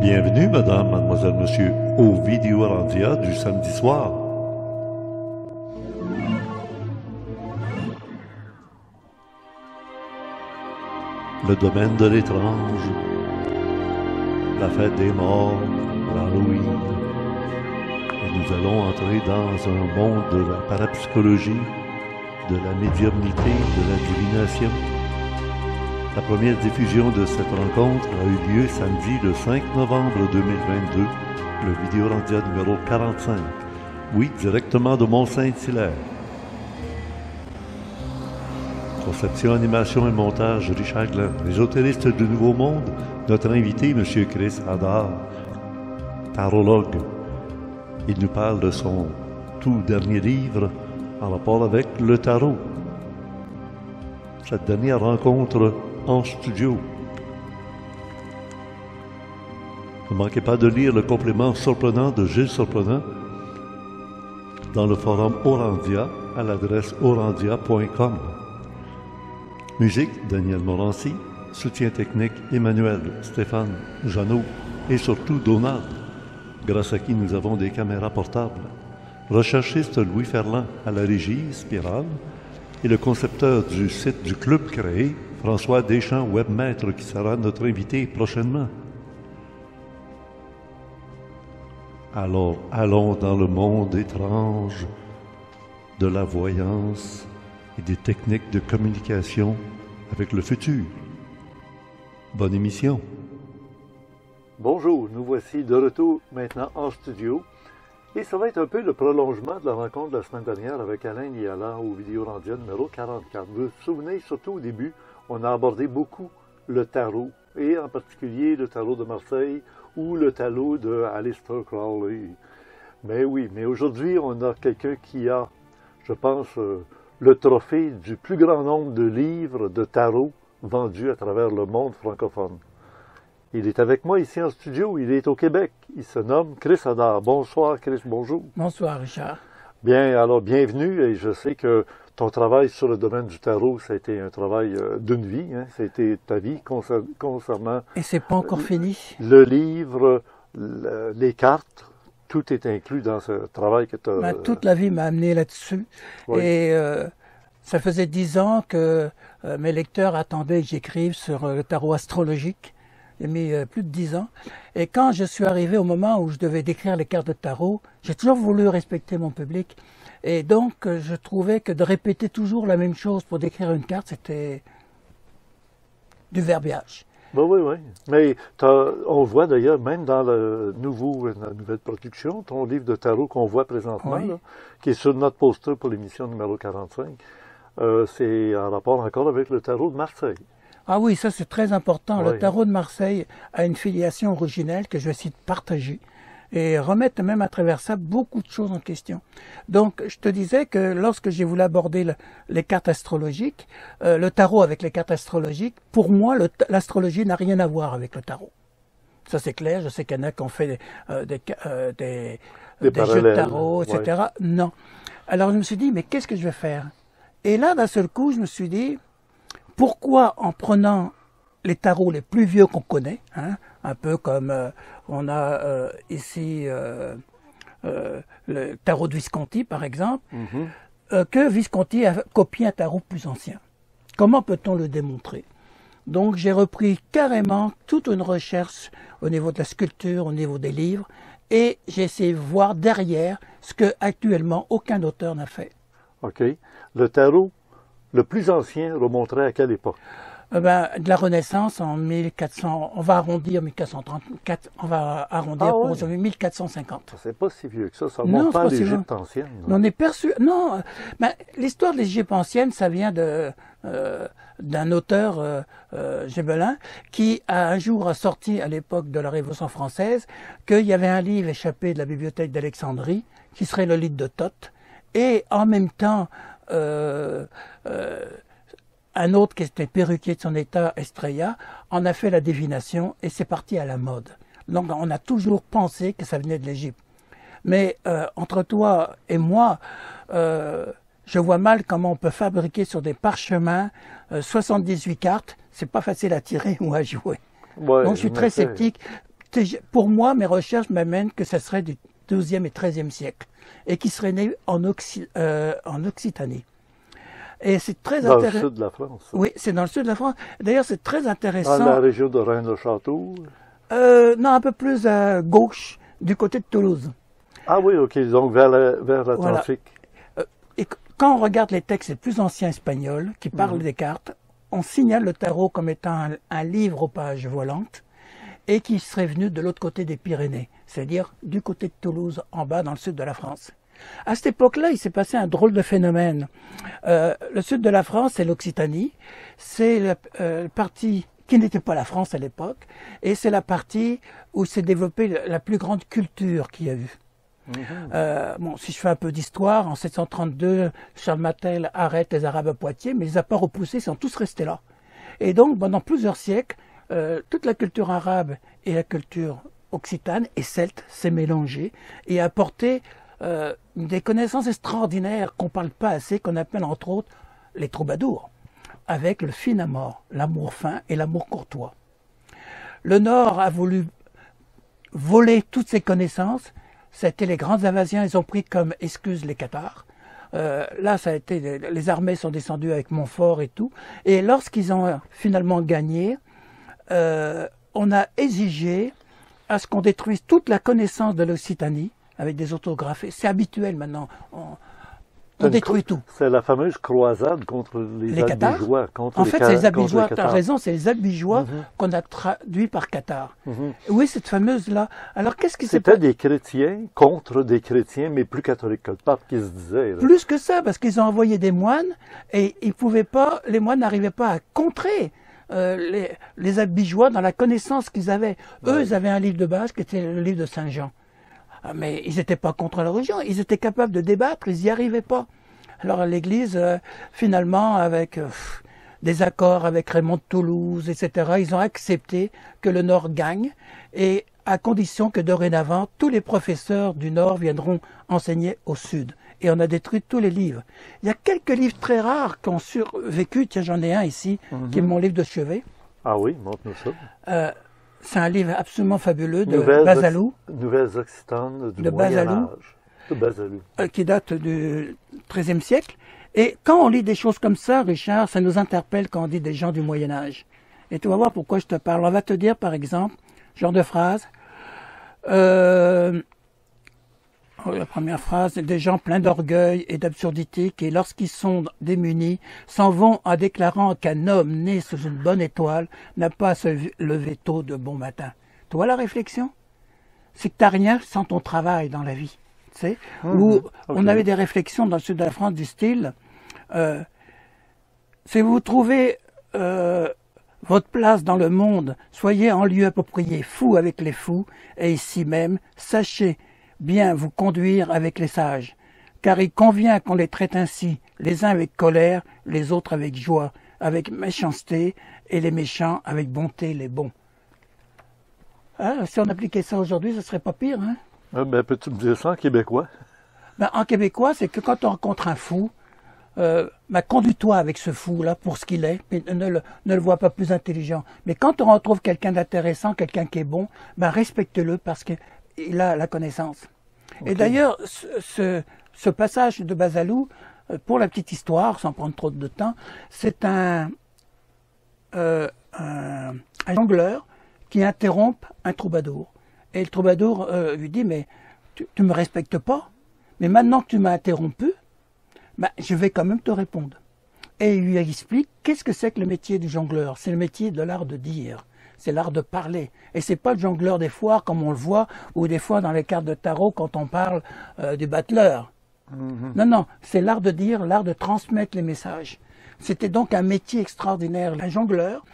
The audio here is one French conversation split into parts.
Bienvenue, madame, mademoiselle, monsieur, au Vidéorandia du samedi soir. Le domaine de l'étrange, la fête des morts, l'Halloween. Et nous allons entrer dans un monde de la parapsychologie, de la médiumnité, de la divination. La première diffusion de cette rencontre a eu lieu samedi le 5 novembre 2022, le Vidéorandia numéro 45. Oui, directement de Mont-Saint-Hilaire. Conception, animation et montage, Richard Glenn. Ésotériste du Nouveau Monde, notre invité, M. Chris Hadar, tarologue. Il nous parle de son tout dernier livre en rapport avec le tarot. Cette dernière rencontre en studio. Ne manquez pas de lire le complément surprenant de Gilles Surprenant dans le forum Orandia à l'adresse orandia.com. Musique, Daniel Morancy. Soutien technique, Emmanuel, Stéphane, Jeannot et surtout Donald, grâce à qui nous avons des caméras portables. Recherchiste Louis Ferland à la régie, Spirale, et le concepteur du site du club créé, François Deschamps, webmaître, qui sera notre invité prochainement. Alors, allons dans le monde étrange de la voyance et des techniques de communication avec le futur. Bonne émission. Bonjour, nous voici de retour maintenant en studio. Et ça va être un peu le prolongement de la rencontre de la semaine dernière avec Alain Niala au Vidéorandia numéro 44. Vous vous souvenez, surtout au début, on a abordé beaucoup le tarot, et en particulier le tarot de Marseille ou le tarot de Aleister Crowley. Mais oui, mais aujourd'hui, on a quelqu'un qui a, je pense, le trophée du plus grand nombre de livres de tarot vendus à travers le monde francophone. Il est avec moi ici en studio, il est au Québec. Il se nomme Chris Hadar. Bonsoir Chris, bonjour. Bonsoir Richard. Bien, alors bienvenue, et je sais que ton travail sur le domaine du tarot, ça a été un travail d'une vie, hein? Ça a été ta vie concernant... Et c'est pas encore fini. Le livre, les cartes, tout est inclus dans ce travail que tu as... Toute la vie m'a amené là-dessus. Oui. Et ça faisait 10 ans que mes lecteurs attendaient que j'écrive sur le tarot astrologique. J'ai mis plus de 10 ans. Et quand je suis arrivé au moment où je devais décrire les cartes de tarot, j'ai toujours voulu respecter mon public. Et donc, je trouvais que de répéter toujours la même chose pour décrire une carte, c'était du verbiage. Ben oui, oui. Mais on voit d'ailleurs, même dans la nouvelle production, ton livre de tarot qu'on voit présentement, oui, là, qui est sur notre poster pour l'émission numéro 45, c'est en rapport encore avec le tarot de Marseille. Ah oui, ça c'est très important. Oui. Le tarot de Marseille a une filiation originelle que je vais essayer de partager et remettre même à travers ça beaucoup de choses en question. Donc, je te disais que lorsque j'ai voulu aborder les cartes astrologiques, le tarot avec les cartes astrologiques, pour moi, l'astrologie n'a rien à voir avec le tarot. Ça c'est clair, je sais qu'il y en a qui ont fait des jeux de tarot, etc. Ouais. Non. Alors je me suis dit, mais qu'est-ce que je vais faire? Et là, d'un seul coup, je me suis dit, pourquoi en prenant les tarots les plus vieux qu'on connaît, hein, un peu comme on a ici le tarot de Visconti par exemple, que Visconti a copié un tarot plus ancien. Comment peut-on le démontrer? Donc j'ai repris carrément toute une recherche au niveau de la sculpture, au niveau des livres, et j'ai essayé de voir derrière ce que actuellement aucun auteur n'a fait. OK. Le tarot le plus ancien remonterait à quelle époque? De la Renaissance en 1400, on va arrondir 1434, on va arrondir pour aujourd'hui 1450. C'est pas si vieux que ça remonte pas à l'Égypte ancienne. On est perçu, non, l'histoire de l'Égypte ancienne, ça vient d'un auteur, Gébelin, qui un jour a sorti à l'époque de la Révolution française qu'il y avait un livre échappé de la bibliothèque d'Alexandrie, qui serait le livre de Thoth, et en même temps, un autre qui était perruquier de son état, Estrella, en a fait la divination et c'est parti à la mode. Donc on a toujours pensé que ça venait de l'Égypte. Mais entre toi et moi, je vois mal comment on peut fabriquer sur des parchemins 78 cartes. C'est pas facile à tirer ou à jouer. Ouais, donc je suis très sceptique. Pour moi, mes recherches m'amènent que ce serait du XIIe et XIIIe siècle et qui serait né en Occitanie. Et c'est très Dans le intéressant. sud de la France. Oui, c'est dans le sud de la France. D'ailleurs, c'est très intéressant. Dans la région de Rennes-le-Château. Non, un peu plus à gauche, du côté de Toulouse. Ah oui, ok, donc vers l'Atlantique. Et quand on regarde les textes les plus anciens espagnols qui parlent des cartes, on signale le tarot comme étant un livre aux pages volantes et qui serait venu de l'autre côté des Pyrénées, c'est-à-dire du côté de Toulouse, en bas, dans le sud de la France. À cette époque-là, il s'est passé un drôle de phénomène. Le sud de la France, c'est l'Occitanie. C'est la partie qui n'était pas la France à l'époque, et c'est la partie où s'est développée la plus grande culture qu'il y a eu. Bon, si je fais un peu d'histoire, en 732, Charles Martel arrête les Arabes à Poitiers, mais il les a pas repoussés, ils sont tous restés là. Et donc, pendant plusieurs siècles, toute la culture arabe et la culture occitane et celte s'est mélangée et a apporté des connaissances extraordinaires qu'on parle pas assez, qu'on appelle entre autres les troubadours, avec le fin amour, l'amour fin et l'amour courtois. Le Nord a voulu voler toutes ces connaissances. C'était les grands Invasiens, ils ont pris comme excuse les Cathares. Là, ça a été, les armées sont descendues avec Montfort et tout. Et lorsqu'ils ont finalement gagné, on a exigé à ce qu'on détruise toute la connaissance de l'Occitanie avec des autographes. C'est habituel maintenant. On détruit tout. C'est la fameuse croisade contre les Albigeois. En fait, c'est les Albigeois, tu as raison, c'est les Albigeois qu'on a traduit par Cathare. Oui, cette fameuse-là. Alors, qu'est-ce qui s'est passé? C'était des chrétiens contre des chrétiens, mais plus catholiques que le pape qui se disait. Là. Plus que ça, parce qu'ils ont envoyé des moines et ils pouvaient pas, les moines n'arrivaient pas à contrer les Albigeois dans la connaissance qu'ils avaient. Eux, ils avaient un livre de base qui était le livre de Saint Jean. Mais ils n'étaient pas contre la religion, ils étaient capables de débattre, ils n'y arrivaient pas. Alors l'Église, finalement, avec des accords avec Raymond de Toulouse, etc., ils ont accepté que le Nord gagne, et à condition que dorénavant, tous les professeurs du Nord viendront enseigner au Sud. Et on a détruit tous les livres. Il y a quelques livres très rares qui ont survécu. Tiens, j'en ai un ici, qui est mon livre de chevet. Ah oui, montre-nous ça. C'est un livre absolument fabuleux de Basalou. Nouvelles Occitanes du de Moyen-Âge. De Basalou. Qui date du XIIIe siècle. Et quand on lit des choses comme ça, Richard, ça nous interpelle quand on dit des gens du Moyen-Âge. Et tu vas voir pourquoi je te parle. On va te dire, par exemple, genre de phrase. La première phrase, des gens pleins d'orgueil et d'absurdité qui, lorsqu'ils sont démunis, s'en vont en déclarant qu'un homme né sous une bonne étoile n'a pas à se lever tôt de bon matin. Tu vois la réflexion? C'est que tu n'as rien sans ton travail dans la vie. Tu sais? Où on avait des réflexions dans le sud de la France du style, si vous trouvez votre place dans le monde, soyez en lieu approprié, fou avec les fous, et ici même, sachez bien vous conduire avec les sages, car il convient qu'on les traite ainsi, les uns avec colère, les autres avec joie, avec méchanceté, et les méchants avec bonté, les bons. Ah, si on appliquait ça aujourd'hui, ce serait pas pire, hein? Ben, peux-tu me dire ça en québécois? Ben, en québécois, c'est que quand on rencontre un fou, ben, conduis-toi avec ce fou-là pour ce qu'il est, mais ne le vois pas plus intelligent. Mais quand on retrouve quelqu'un d'intéressant, quelqu'un qui est bon, ben, respecte-le parce qu'il a la connaissance. Okay. Et d'ailleurs, ce passage de Basalou, pour la petite histoire, sans prendre trop de temps, c'est un jongleur qui interrompt un troubadour. Et le troubadour lui dit, mais tu me respectes pas, mais maintenant que tu m'as interrompu, ben, je vais quand même te répondre. Et il lui explique qu'est-ce que c'est que le métier du jongleur. C'est le métier de l'art de dire, c'est l'art de parler. Et c'est pas le jongleur des foires comme on le voit, ou des fois dans les cartes de tarot quand on parle du battleur. Non, non, c'est l'art de dire, l'art de transmettre les messages. C'était donc un métier extraordinaire, un jongleur,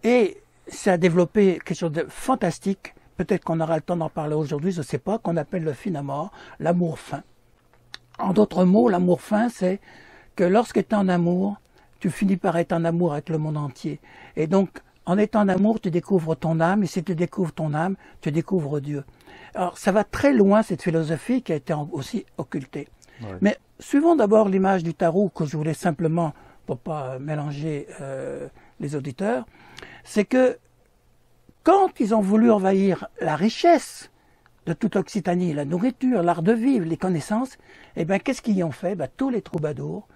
et ça a développé quelque chose de fantastique. Peut-être qu'on aura le temps d'en parler aujourd'hui, je ne sais pas, qu'on appelle le fin amour, l'amour fin. En d'autres mots, l'amour fin, c'est que lorsque tu es en amour, tu finis par être en amour avec le monde entier. Et donc, en étant en amour, tu découvres ton âme, et si tu découvres ton âme, tu découvres Dieu. Alors, ça va très loin, cette philosophie qui a été aussi occultée. Ouais. Mais suivons d'abord l'image du tarot que je voulais simplement, pour pas mélanger les auditeurs, c'est que quand ils ont voulu envahir la richesse de toute l'Occitanie, la nourriture, l'art de vivre, les connaissances, eh bien, qu'est-ce qu'ils y ont fait? Ben, tous les troubadours,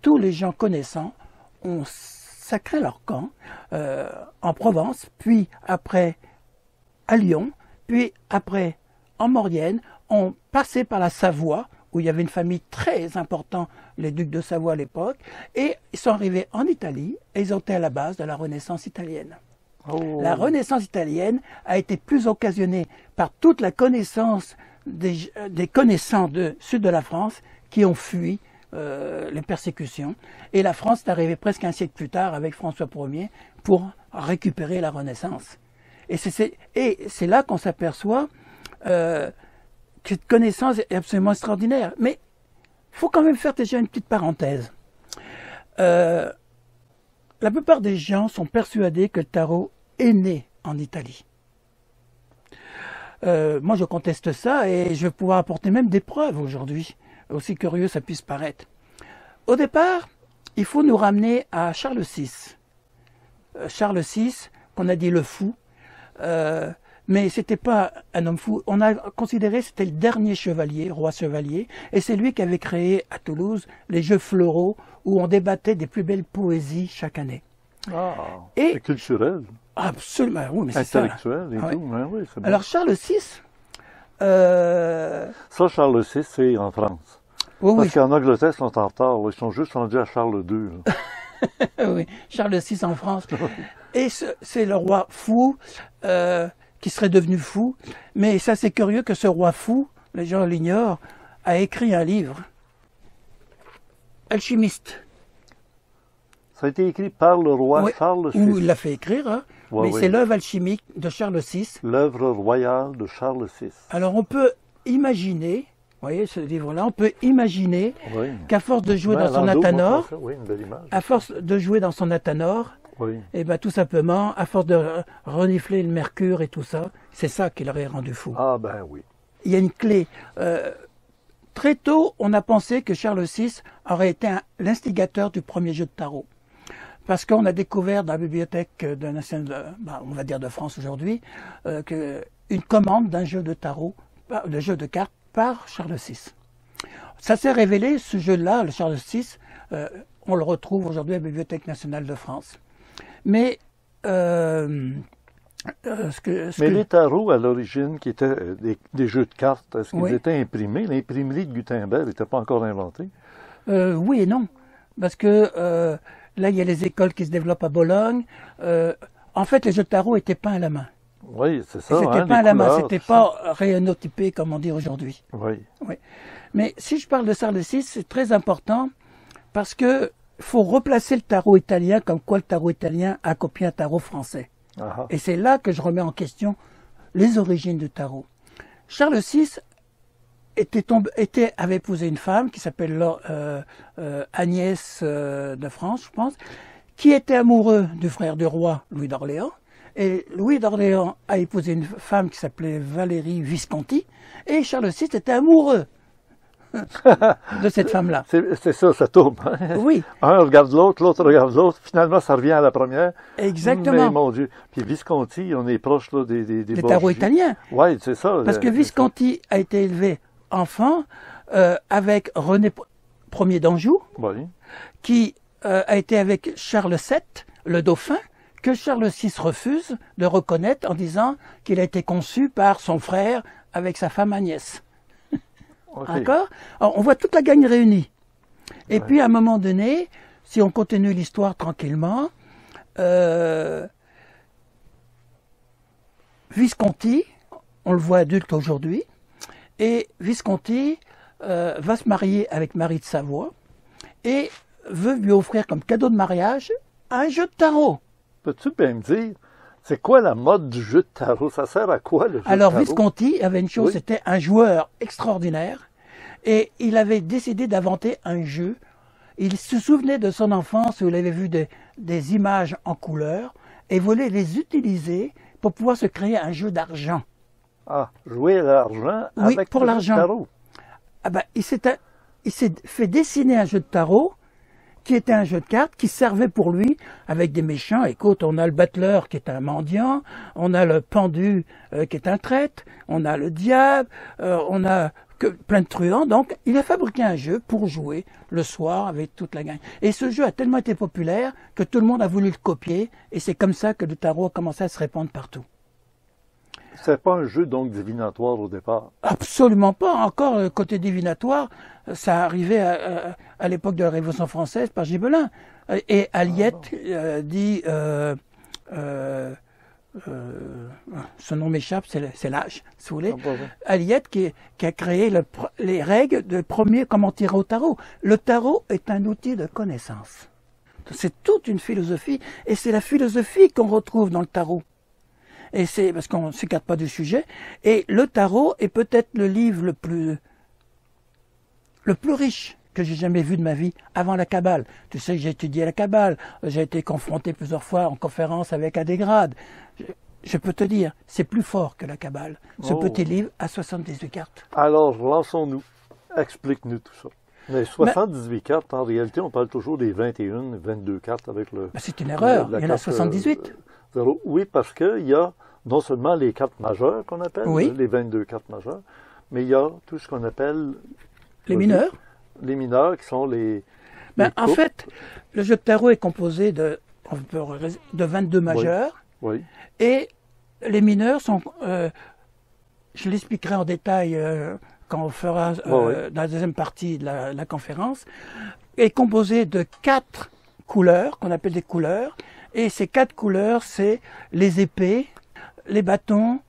tous les gens connaissants ont sacré leur camp en Provence, puis après à Lyon, puis après en Maurienne, ont passé par la Savoie, où il y avait une famille très importante, les ducs de Savoie à l'époque, et ils sont arrivés en Italie, et ils ont été à la base de la Renaissance italienne. Oh. La Renaissance italienne a été plus occasionnée par toute la connaissance des connaissants du sud de la France qui ont fui les persécutions. Et la France est arrivée presque un siècle plus tard avec François Ier pour récupérer la Renaissance. Et c'est là qu'on s'aperçoit que cette connaissance est absolument extraordinaire. Mais il faut quand même faire déjà une petite parenthèse. La plupart des gens sont persuadés que le tarot est né en Italie. Moi, je conteste ça et je vais pouvoir apporter même des preuves aujourd'hui, aussi curieux ça puisse paraître. Au départ, il faut nous ramener à Charles VI. Charles VI, qu'on a dit le fou, mais c'était pas un homme fou. On a considéré que c'était le dernier chevalier, roi chevalier, et c'est lui qui avait créé à Toulouse les Jeux floraux où on débattait des plus belles poésies chaque année. Ah, c'est culturel. Absolument, oui, mais c'est ça. Intellectuel et tout, hein, oui, c'est bon. Alors Charles VI... Ça, Charles VI, c'est en France. Oui, Parce qu'en Angleterre, ils sont en retard. Ils sont juste rendus à Charles II. Oui, Charles VI en France. Et c'est le roi fou qui serait devenu fou. Mais ça, c'est curieux que ce roi fou, les gens l'ignorent, a écrit un livre. Alchimiste. Ça a été écrit par le roi Oui, Charles VI. où il l'a fait écrire, hein, Ouais, mais oui. c'est l'œuvre alchimique de Charles VI. L'œuvre royale de Charles VI. Alors on peut imaginer, vous voyez ce livre-là, on peut imaginer Oui. qu'à force de jouer Ben, dans son Lando, moi, athanor, je vois ça. Oui, une belle image. à force de jouer dans son athanor, Oui. et ben tout simplement, à force de renifler le mercure et tout ça, c'est ça qui l'aurait rendu fou. Ah, ben oui. Il y a une clé. Très tôt, on a pensé que Charles VI aurait été l'instigateur du premier jeu de tarot. Parce qu'on a découvert dans la bibliothèque nationale, on va dire de France aujourd'hui, une commande d'un jeu de tarot, de jeu de cartes par Charles VI. Ça s'est révélé, ce jeu-là, le Charles VI, on le retrouve aujourd'hui à la Bibliothèque nationale de France. Mais Mais les tarots, à l'origine, qui étaient des jeux de cartes, est-ce qu'ils Oui. étaient imprimés? L'imprimerie de Gutenberg n'était pas encore inventée. Oui et non. Parce que là, il y a les écoles qui se développent à Bologne. En fait, les jeux de tarot étaient peints à la main. Oui, c'est ça. C'était hein, peint à les la main, couleurs, c'était tout ça. pas rayonnotypé comme on dit aujourd'hui. Oui. Oui. Mais si je parle de Charles VI, c'est très important parce que faut replacer le tarot italien comme quoi le tarot italien a copié un tarot français. Ah, Et c'est là que je remets en question les origines du tarot. Charles VI avait épousé une femme qui s'appelle Agnès de France, je pense, qui était amoureux du frère du roi Louis d'Orléans. Et Louis d'Orléans a épousé une femme qui s'appelait Valérie Visconti. Et Charles VI était amoureux de cette femme-là. c'est ça, ça tourne. hein. Oui, Un regarde l'autre, l'autre regarde l'autre. Finalement, ça revient à la première. exactement. Mais mon Dieu. Puis Visconti, on est proche là, des Les tarots italiens. Oui, c'est ça. Parce que Visconti a été élevé enfant avec René Ier d'Anjou, Oui. qui a été avec Charles VII, le dauphin, que Charles VI refuse de reconnaître en disant qu'il a été conçu par son frère avec sa femme Agnès. OK. D'accord? Alors, on voit toute la gang réunie. Et puis, à un moment donné, si on continue l'histoire tranquillement, Visconti, on le voit adulte aujourd'hui, et Visconti va se marier avec Marie de Savoie et veut lui offrir comme cadeau de mariage un jeu de tarot. Peux-tu bien me dire, c'est quoi la mode du jeu de tarot? Ça sert à quoi, le jeu Alors de tarot? Visconti avait une chose, Oui. c'était un joueur extraordinaire et il avait décidé d'inventer un jeu. Il se souvenait de son enfance où il avait vu des images en couleur et voulait les utiliser pour pouvoir se créer un jeu d'argent. Ah, jouer à l'argent Oui, avec pour le jeu de l'argent. tarot. Ah ben, il s'est fait dessiner un jeu de tarot qui était un jeu de cartes qui servait pour lui avec des méchants. Écoute, on a le battleur qui est un mendiant, on a le pendu qui est un traître, on a le diable, on a plein de truands. Donc, il a fabriqué un jeu pour jouer le soir avec toute la gang. Et ce jeu a tellement été populaire que tout le monde a voulu le copier. Et c'est comme ça que le tarot a commencé à se répandre partout. C'est pas un jeu donc divinatoire au départ. Absolument pas. Encore côté divinatoire, ça arrivait à l'époque de la Révolution française par Gibelin. Et Aliette dit... ce nom m'échappe, c'est l'âge, si vous voulez. Aliette qui a créé les règles de premier comment tirer au tarot. Le tarot est un outil de connaissance. C'est toute une philosophie, et c'est la philosophie qu'on retrouve dans le tarot. Et c'est parce qu'on ne s'écarte pas du sujet. Et le tarot est peut-être le livre le plus riche que j'ai jamais vu de ma vie avant la Kabbale. Tu sais que j'ai étudié la Kabbale, j'ai été confronté plusieurs fois en conférence avec Adégrade. Je peux te dire, c'est plus fort que la Kabbale, ce petit livre à 78 cartes. Alors, lançons-nous. Explique-nous tout ça. Mais 78 cartes, en réalité, on parle toujours des 21, 22 cartes avec le... C'est une erreur, il y en a 78. Oui, parce qu'il y a non seulement les cartes majeures qu'on appelle, les 22 cartes majeures, mais il y a tout ce qu'on appelle... Les mineurs. Les mineurs qui sont les en fait, le jeu de tarot est composé de 22 majeurs. Oui. Et les mineurs sont... je l'expliquerai en détail quand on fera dans la deuxième partie de la conférence. Est composé de 4 couleurs, qu'on appelle des couleurs. Et ces 4 couleurs, c'est les épées, les bâtons,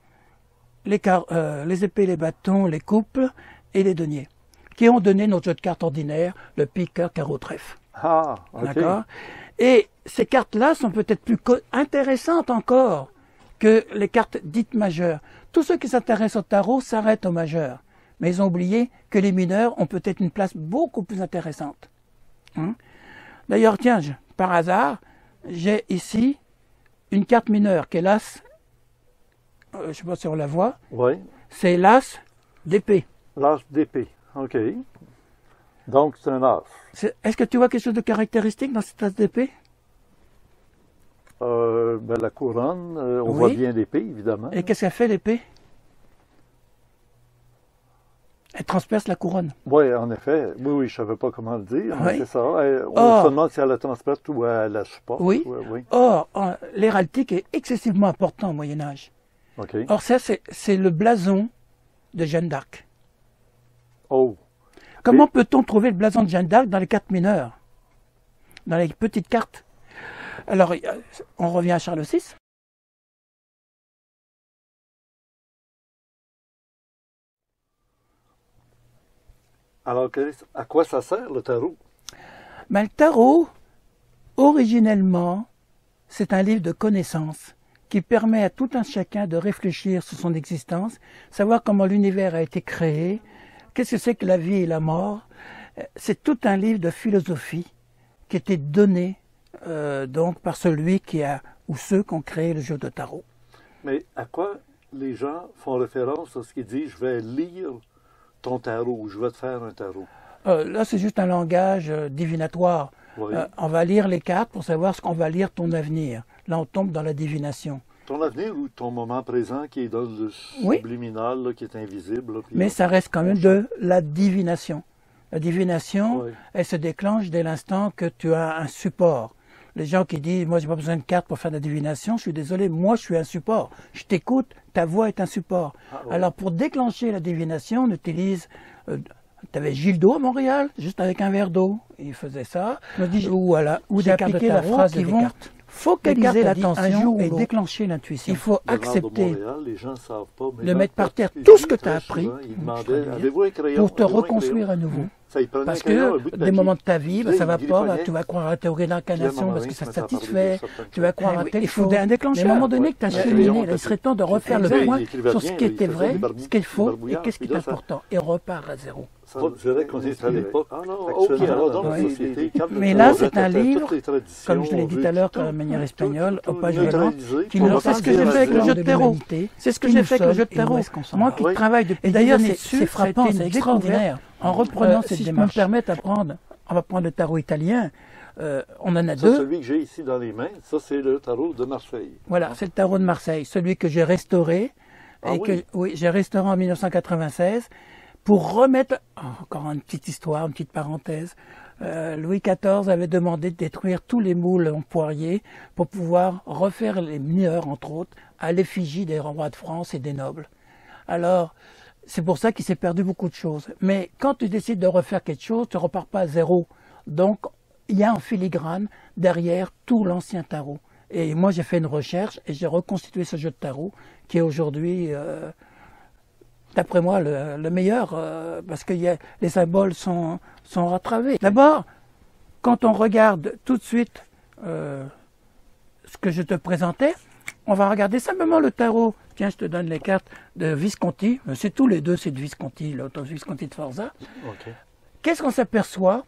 les épées, les bâtons, les coupes et les deniers, qui ont donné notre jeu de cartes ordinaire, le pique, cœur, carreau, trèfle. Ah, ok. D'accord. Et ces cartes-là sont peut-être plus intéressantes encore que les cartes dites majeures. Tous ceux qui s'intéressent au tarot s'arrêtent au majeur. Mais ils ont oublié que les mineurs ont peut-être une place beaucoup plus intéressante. D'ailleurs, tiens, par hasard, j'ai ici une carte mineure qui est l'as, je ne sais pas si on la voit, c'est l'as d'épée. L'as d'épée, ok. Donc c'est un as. Est-ce que tu vois quelque chose de caractéristique dans cette as d'épée? La couronne, on voit bien l'épée, évidemment. Et qu'est-ce qu'elle fait, l'épée? Elle transperce la couronne. Oui, en effet. Oui, je ne savais pas comment le dire, mais c'est ça. On se demande si elle la transperce ou elle la supporte. Oui. Or, l'héraldique est excessivement important au Moyen-Âge. Okay. Or, ça, c'est le blason de Jeanne d'Arc. Oh. Comment peut-on trouver le blason de Jeanne d'Arc dans les cartes mineures? Dans les petites cartes? Alors, on revient à Charles VI. Alors, à quoi ça sert le tarot? Le tarot, originellement, c'est un livre de connaissances qui permet à tout un chacun de réfléchir sur son existence, savoir comment l'univers a été créé, qu'est-ce que c'est que la vie et la mort. C'est tout un livre de philosophie qui était donné donc par celui ou ceux qui ont créé le jeu de tarot. Mais à quoi les gens font référence lorsqu'ils disent « je vais lire ton tarot » ou « je vais te faire un tarot » ? Là, c'est juste un langage divinatoire. Oui. On va lire les cartes pour savoir ce qu'on va lire ton avenir. Là, on tombe dans la divination. Ton avenir ou ton moment présent qui est dans le subliminal, là, qui est invisible. Là, mais ça reste quand même de la divination. La divination, elle se déclenche dès l'instant que tu as un support. Les gens qui disent « moi, j'ai pas besoin de cartes pour faire de la divination », je suis désolé, moi, je suis un support. Je t'écoute, ta voix est un support. Alors, pour déclencher la divination, on utilise... tu avais Gilles d'eau à Montréal, juste avec un verre d'eau. Il faisait ça. Ou des cartes de la phrase qui vont focaliser l'attention et déclencher l'intuition. Il faut accepter les gens savent pas, mais de mettre par terre tout ce que tu as appris pour te reconstruire à nouveau. Parce que des moments de ta vie, ça va pas, tu vas croire à la théorie de l'incarnation parce que ça satisfait, tu vas croire à telle chose. Il faut un déclencheur. À un moment donné que tu as cheminé, il serait temps de refaire le point sur ce qui était vrai, ce qu'il faut et qu'est-ce qui est important. Et repart à zéro. Je dirais qu'on est à l'époque. Mais là, c'est un livre, comme je l'ai dit tout à l'heure, de manière espagnole, au page violent, qui nous c'est ce que j'ai fait avec le jeu de tarot. C'est ce que j'ai fait avec le jeu de tarot. Moi qui travaille depuis des années dessus, c'est frappant, c'est extraordinaire. En reprenant cette démarche. Si je peux me permettre on va prendre le tarot italien. On en a Ça, deux. celui que j'ai ici dans les mains, ça c'est le tarot de Marseille. Voilà, c'est le tarot de Marseille, celui que j'ai restauré. Ah Et oui? que, oui, j'ai restauré en 1996 pour remettre, encore une petite histoire, une petite parenthèse. Louis XIV avait demandé de détruire tous les moules en poirier pour pouvoir refaire les mineurs, entre autres, à l'effigie des rois de France et des nobles. Alors, c'est pour ça qu'il s'est perdu beaucoup de choses. Mais quand tu décides de refaire quelque chose, tu ne repars pas à zéro. Donc, il y a en filigrane derrière tout l'ancien tarot. Et moi, j'ai fait une recherche et j'ai reconstitué ce jeu de tarot qui est aujourd'hui, d'après moi, le meilleur parce que les symboles sont rattrapés. D'abord, quand on regarde tout de suite ce que je te présentais, on va regarder simplement le tarot. Tiens, je te donne les cartes de Visconti. C'est tous les deux, c'est de Visconti, l'autre Visconti de Forza. OK. Qu'est-ce qu'on s'aperçoit?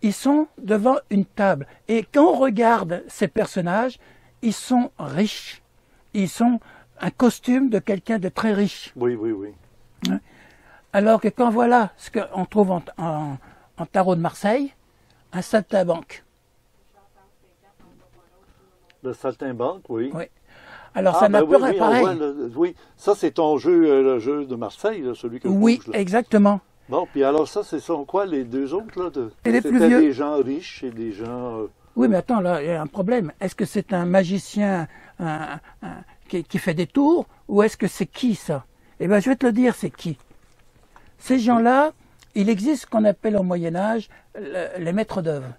Ils sont devant une table. Et quand on regarde ces personnages, ils sont riches. Ils sont un costume de quelqu'un de très riche. Oui, oui, oui. Alors que quand voilà ce qu'on trouve en tarot de Marseille, un saltimbanque. Le saltimbanque, oui. Oui. Alors ça n'a ben pas oui, oui, pareil. oui, ça c'est ton jeu, le jeu de Marseille, là, celui que je Oui, bouge, là. exactement. Bon, puis alors ça, ce sont quoi les deux autres, là? Et les plus C'était vieux. des gens riches et des gens... Oui, mais attends, là, il y a un problème. Est-ce que c'est un magicien qui fait des tours, ou est-ce que c'est qui, ça? Eh bien, je vais te le dire, c'est qui. Ces gens-là, il existe ce qu'on appelle au Moyen-Âge les maîtres d'œuvre.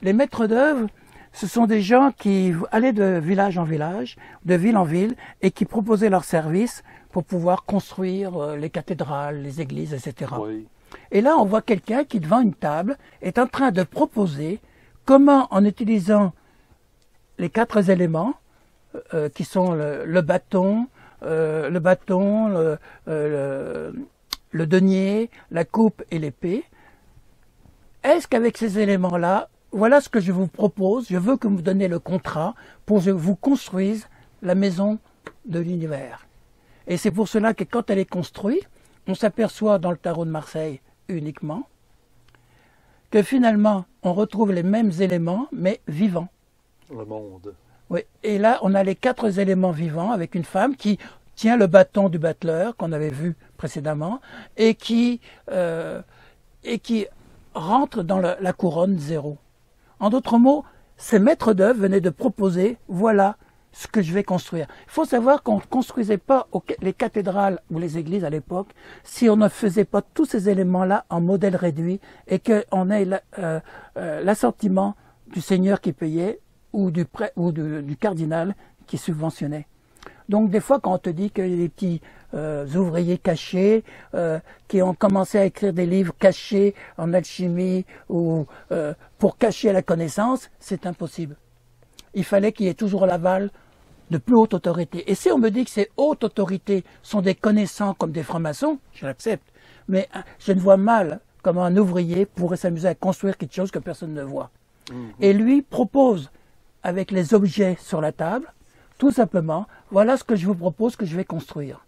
Les maîtres d'œuvre, ce sont des gens qui allaient de village en village, de ville en ville, et qui proposaient leurs services pour pouvoir construire les cathédrales, les églises, etc. Oui. Et là, on voit quelqu'un qui, devant une table, est en train de proposer comment, en utilisant les 4 éléments, qui sont le bâton, le denier, la coupe et l'épée, est-ce qu'avec ces éléments-là, voilà ce que je vous propose, je veux que vous me donniez le contrat pour que je vous construise la maison de l'univers. Et c'est pour cela que quand elle est construite, on s'aperçoit dans le tarot de Marseille uniquement que finalement on retrouve les mêmes éléments mais vivants. Le monde. Oui. Et là on a les 4 éléments vivants avec une femme qui tient le bâton du battleur qu'on avait vu précédemment et qui rentre dans la couronne 0. En d'autres mots, ces maîtres d'œuvre venaient de proposer, voilà ce que je vais construire. Il faut savoir qu'on ne construisait pas les cathédrales ou les églises à l'époque si on ne faisait pas tous ces éléments-là en modèle réduit et qu'on ait l'assentiment du seigneur qui payait ou du cardinal qui subventionnait. Donc des fois quand on te dit que les petits ouvriers cachés qui ont commencé à écrire des livres cachés en alchimie ou pour cacher la connaissance, c'est impossible. Il fallait qu'il y ait toujours l'aval de plus haute autorité. Et si on me dit que ces hautes autorités sont des connaissants comme des francs-maçons, je l'accepte. Mais je ne vois mal comment un ouvrier pourrait s'amuser à construire quelque chose que personne ne voit. Et lui propose, avec les objets sur la table, tout simplement, voilà ce que je vous propose que je vais construire.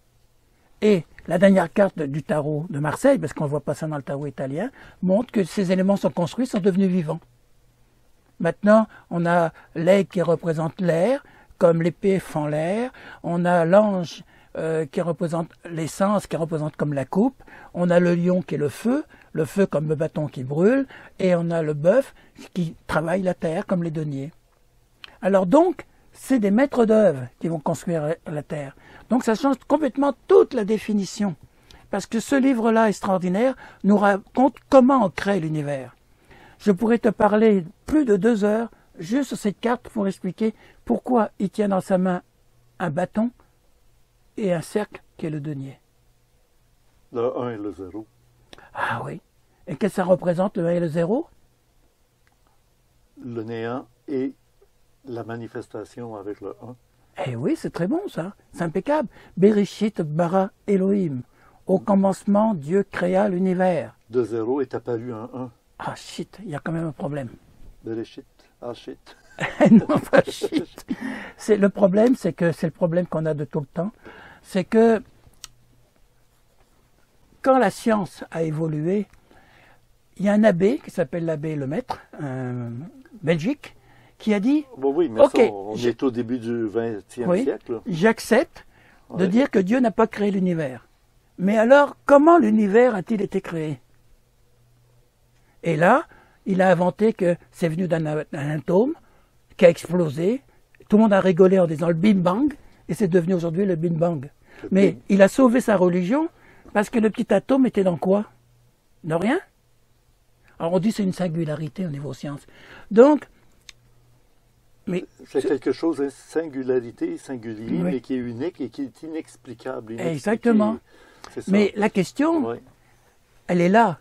Et la dernière carte du tarot de Marseille, parce qu'on ne voit pas ça dans le tarot italien, montre que ces éléments sont construits, sont devenus vivants. Maintenant, on a l'aigle qui représente l'air, comme l'épée fend l'air. On a l'ange qui représente l'essence, qui représente comme la coupe. On a le lion qui est le feu comme le bâton qui brûle. Et on a le bœuf qui travaille la terre comme les deniers. Alors donc, c'est des maîtres d'œuvre qui vont construire la terre. Donc ça change complètement toute la définition. Parce que ce livre-là extraordinaire nous raconte comment on crée l'univers. Je pourrais te parler plus de 2 heures juste sur cette carte pour expliquer pourquoi il tient dans sa main un bâton et un cercle qui est le denier. Le 1 et le 0. Ah oui. Et qu'est-ce que ça représente, le 1 et le 0? Le néant et la manifestation avec le 1. Eh oui, c'est très bon ça. C'est impeccable. Bereshit bara Elohim. Au commencement, Dieu créa l'univers. De 0 est apparu un 1. Ah shit, il y a quand même un problème. Bereshit. Ah shit. Non, pas shit. Le problème, c'est le problème qu'on a de tout le temps. C'est que quand la science a évolué, il y a un abbé qui s'appelle l'abbé Lemaître, Belgique, qui a dit Bon, oui, mais OK, ça, on est au début du XXe oui, siècle. j'accepte de Ouais. dire que Dieu n'a pas créé l'univers. Mais alors, comment l'univers a-t-il été créé? Et là, il a inventé que c'est venu d'un atome qui a explosé. Tout le monde a rigolé en disant le Big Bang, et c'est devenu aujourd'hui le Big Bang. Mais il a sauvé sa religion parce que le petit atome était dans quoi? Dans rien. Alors on dit que c'est une singularité au niveau science. Donc, mais C'est quelque chose de singularité, singulier, Oui. mais qui est unique et qui est inexplicable. inexpliqué. Exactement. C'est ça. Mais la question, Ouais. elle est là.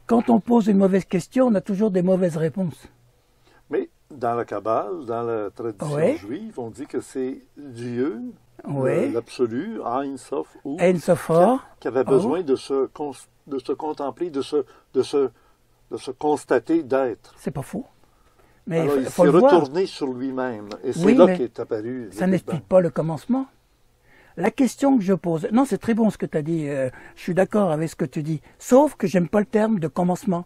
Quand on pose une mauvaise question, on a toujours des mauvaises réponses. Mais dans la Kabbale, dans la tradition Ouais. juive, on dit que c'est Dieu, Oui. l'absolu, Ein Sof, ou Ein Sofor. qui avait besoin de se contempler, de se constater, d'être. C'est pas faux. Mais Alors, il il faut s'est le voir. retourné sur lui-même. Et c'est Oui, là mais qu'est apparu le Ça Big n'explique Bang. pas le commencement. La question que je pose, non, c'est très bon ce que tu as dit, je suis d'accord avec ce que tu dis, sauf que j'aime pas le terme de commencement.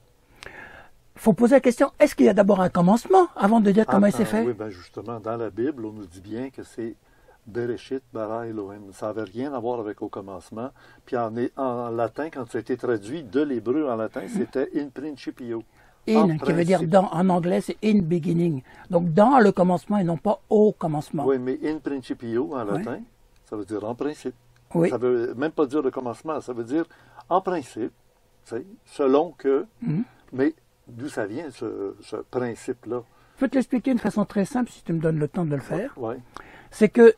Faut poser la question, est-ce qu'il y a d'abord un commencement avant de dire comment il s'est fait? Oui, ben justement, dans la Bible, on nous dit bien que c'est Bereshit bara Elohim. Ça n'avait rien à voir avec au commencement. Puis en latin, quand ça a été traduit de l'hébreu en latin, c'était in principio. En In, qui veut dire principe. dans, en anglais, c'est in beginning. Donc dans le commencement et non pas au commencement. Oui, mais in principio en latin, ça veut dire en principe. Oui. Ça veut même pas dire le commencement, ça veut dire en principe, c'est selon que. Mhm. Mais d'où ça vient ce principe-là? Je peux te l'expliquer d'une façon très simple si tu me donnes le temps de le faire. Oui. C'est que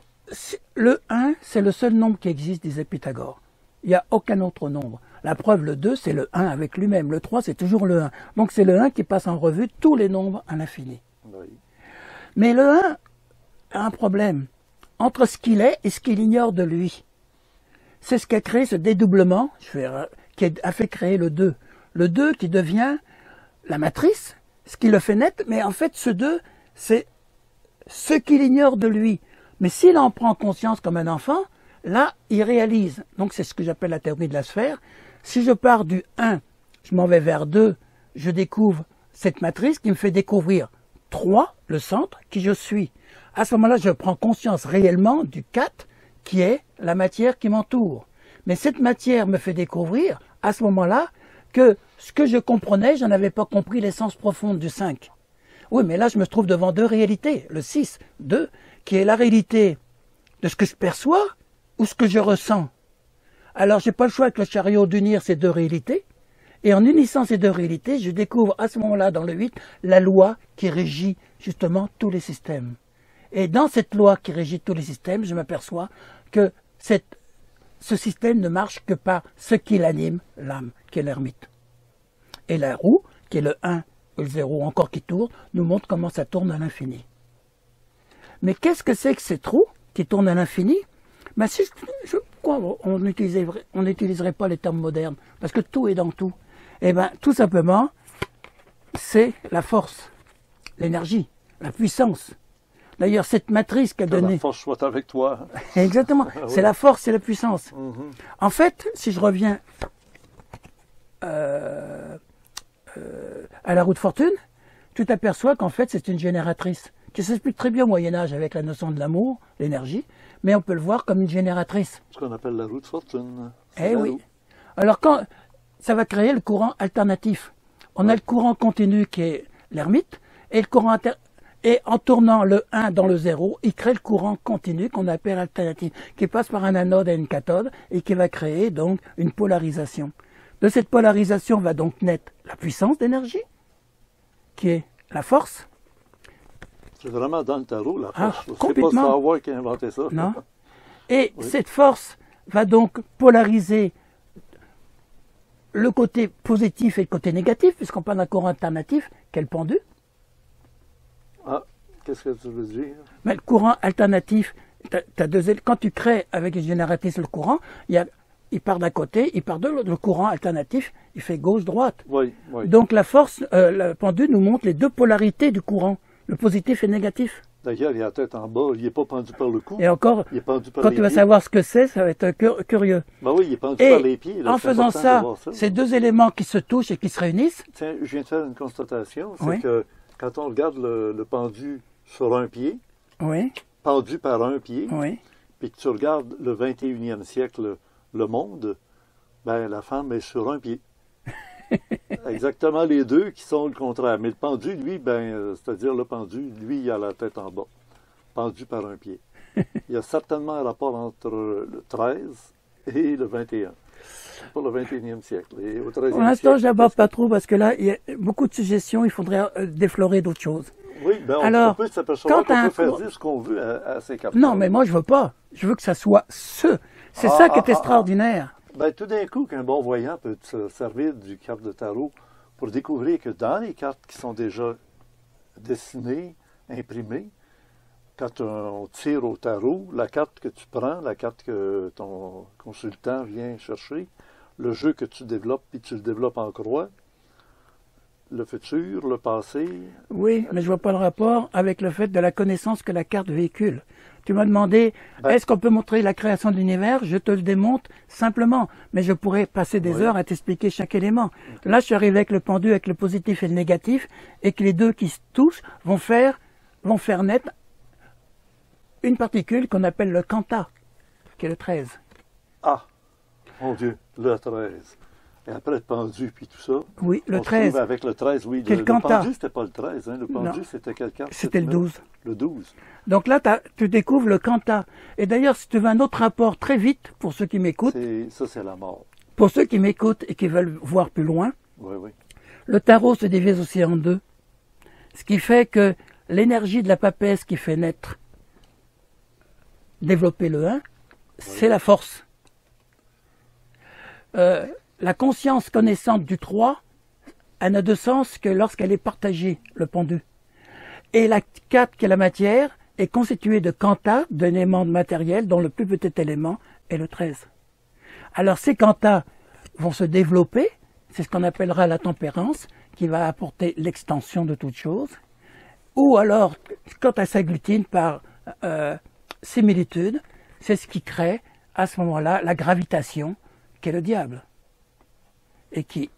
le 1, c'est le seul nombre qui existe, disait Pythagore. Il n'y a aucun autre nombre. La preuve, le 2, c'est le 1 avec lui-même. Le 3, c'est toujours le 1. Donc c'est le 1 qui passe en revue tous les nombres à l'infini. Oui. Mais le 1 a un problème entre ce qu'il est et ce qu'il ignore de lui. C'est ce qui a créé ce dédoublement, qui a fait créer le 2. Le 2 qui devient la matrice, ce qui le fait naître, mais en fait ce 2, c'est ce qu'il ignore de lui. Mais s'il en prend conscience comme un enfant, là, il réalise. Donc c'est ce que j'appelle la théorie de la sphère. Si je pars du 1, je m'en vais vers 2, je découvre cette matrice qui me fait découvrir 3, le centre, qui je suis. À ce moment-là, je prends conscience réellement du 4, qui est la matière qui m'entoure. Mais cette matière me fait découvrir, à ce moment-là, que ce que je comprenais, je n'avais pas compris l'essence profonde du 5. Oui, mais là, je me trouve devant deux réalités. Le 6, 2, qui est la réalité de ce que je perçois ou ce que je ressens. Alors, j'ai pas le choix avec le chariot d'unir ces deux réalités. Et en unissant ces deux réalités, je découvre à ce moment-là, dans le 8, la loi qui régit justement tous les systèmes. Et dans cette loi qui régit tous les systèmes, je m'aperçois que ce système ne marche que par ce qui l'anime, l'âme, qui est l'ermite. Et la roue, qui est le 1 ou le 0 encore qui tourne, nous montre comment ça tourne à l'infini. Mais qu'est-ce que c'est que cette roue qui tourne à l'infini? Ben si pourquoi on n'utiliserait pas les termes modernes? Parce que tout est dans tout. Eh bien, tout simplement, c'est la force, l'énergie, la puissance. D'ailleurs, cette matrice qu'a Que donnée... la force soit avec toi. Exactement, c'est la force, c'est la puissance. En fait, si je reviens à la roue de fortune, tu t'aperçois qu'en fait, c'est une génératrice qui s'explique très bien au Moyen-Âge avec la notion de l'amour, l'énergie, mais on peut le voir comme une génératrice. Ce qu'on appelle la roue de fortune. Eh oui. Alors, quand ça va créer le courant alternatif. On a le courant continu qui est l'ermite, et le courant et en tournant le 1 dans le 0, il crée le courant continu qu'on appelle alternatif, qui passe par un anode et une cathode, et qui va créer donc une polarisation. De cette polarisation va donc naître la puissance d'énergie, qui est la force. C'est vraiment dans le tarot, la Ah, force. C'est pas complètement. Star Wars qui a inventé ça. Non. Et Oui. cette force va donc polariser le côté positif et le côté négatif, puisqu'on parle d'un courant alternatif, quel pendu. Ah, qu'est-ce que tu veux dire? Mais le courant alternatif, quand tu crées avec une génératrice le courant, il part d'un côté, il part de l'autre. Le courant alternatif, il fait gauche-droite. Oui, oui. Donc la force, le pendu nous montre les deux polarités du courant, le positif et le négatif. D'ailleurs, il a la tête en bas, il n'est pas pendu par le cou, Et encore, il est pendu par quand les tu vas pieds. savoir ce que c'est, ça va être curieux. Ben oui, il est pendu Et par les pieds. Là, en c'est faisant important de ça, voir ça. ces deux éléments qui se touchent et qui se réunissent, Tiens, je viens de faire une constatation, c'est Oui. que quand on regarde le pendu sur un pied, oui, pendu par un pied, oui, puis que tu regardes le 21e siècle, le monde, ben la femme est sur un pied. Exactement les deux qui sont le contraire. Mais le pendu, lui, c'est-à-dire le pendu, lui, il a la tête en bas, pendu par un pied. Il y a certainement un rapport entre le 13 et le 21. Pour le 21e siècle. Et au 13e pour l'instant, siècle, je n'aborde pas trop parce que là, il y a beaucoup de suggestions, il faudrait déflorer d'autres choses. oui, ben Alors, on peut s'apercevoir quand qu'on un peut faire cours- dire ce qu'on veut à ces capteurs. Non, mais moi, je veux pas. Je veux que ça soit ce. C'est ça qui est extraordinaire. Ben, tout d'un coup, qu'un bon voyant peut se servir du carte de tarot pour découvrir que dans les cartes qui sont déjà dessinées, imprimées, quand on tire au tarot, la carte que tu prends, la carte que ton consultant vient chercher, le jeu que tu développes, puis tu le développes en croix, le futur, le passé. Oui, mais je vois pas le rapport avec le fait de la connaissance que la carte véhicule. Tu m'as demandé, Ben- est-ce qu'on peut montrer la création de l'univers? Je te le démontre simplement, mais je pourrais passer des Oui. heures à t'expliquer chaque élément. Là, je suis arrivé avec le pendu, avec le positif et le négatif, et que les deux qui se touchent vont faire naître une particule qu'on appelle le quanta, qui est le 13. Ah, mon Dieu, le 13. Et après le pendu, puis tout ça. Oui, le on se 13. trouve avec le 13, oui. Quel Le quanta? pendu, c'était pas le 13. Hein. Le pendu, Non. c'était quelle carte? C'était le 12. Le 12. Donc là, tu découvres le quanta. Et d'ailleurs, si tu veux un autre rapport très vite, pour ceux qui m'écoutent, Ça, c'est la mort. pour ceux qui m'écoutent et qui veulent voir plus loin, Oui, oui. le tarot se divise aussi en deux. Ce qui fait que l'énergie de la papesse qui fait naître, développer le 1, c'est la force. La conscience connaissante du 3, elle n'a de sens que lorsqu'elle est partagée, le pendu. Et la 4, qui est la matière, est constituée de quanta, d'éléments matériels, dont le plus petit élément est le 13. Alors ces quantas vont se développer, c'est ce qu'on appellera la tempérance, qui va apporter l'extension de toute chose. Ou alors, quand elle s'agglutine par similitude, c'est ce qui crée, à ce moment-là, la gravitation, qui est le diable. Et qui,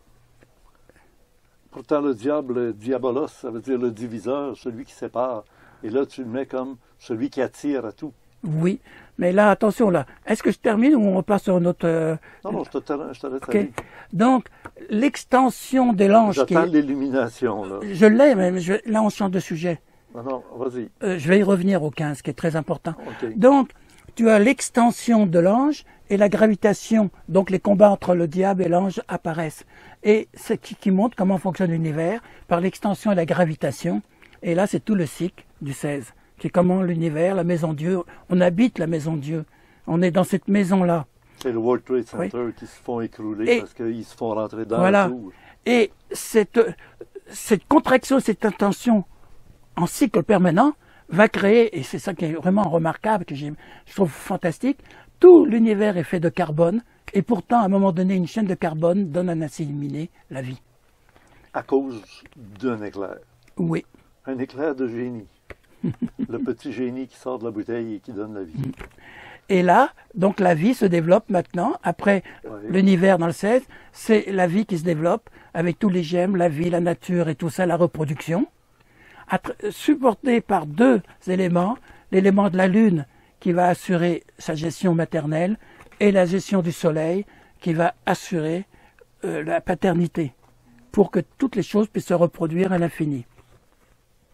Pourtant, le diable, diabolos, ça veut dire le diviseur, celui qui sépare. Et là, tu le mets comme celui qui attire à tout. oui, mais là, attention, là, est-ce que je termine ou on repasse sur une autre... Non, je te laisse ok. aller. Donc, l'extension de l'ange qui J'attends est... l'illumination, là. Je l'ai, mais là, on change de sujet. Non, vas-y. Je vais y revenir au 15, qui est très important. OK. Donc, tu as l'extension de l'ange et la gravitation. Donc, les combats entre le diable et l'ange apparaissent. Et c'est qui montre comment fonctionne l'univers par l'extension et la gravitation. Et là, c'est tout le cycle du 16, qui est comment l'univers, la maison Dieu, on habite la maison Dieu. On est dans cette maison-là. C'est le World Trade Center qui se font écrouler Et- parce qu'ils se font rentrer dans Voilà. la tour. Et cette contraction, cette intention en cycle permanent va créer, et c'est ça qui est vraiment remarquable, que je trouve fantastique, tout l'univers est fait de carbone, et pourtant, à un moment donné, une chaîne de carbone donne à un acide éliminé la vie. À cause d'un éclair. Oui, Un éclair de génie. Le petit génie qui sort de la bouteille et qui donne la vie. et là, donc la vie se développe maintenant, après Ouais. l'univers dans le 16, c'est la vie qui se développe, avec tous les gemmes, la vie, la nature et tout ça, la reproduction, supporté par deux éléments, l'élément de la lune qui va assurer sa gestion maternelle et la gestion du soleil qui va assurer la paternité pour que toutes les choses puissent se reproduire à l'infini.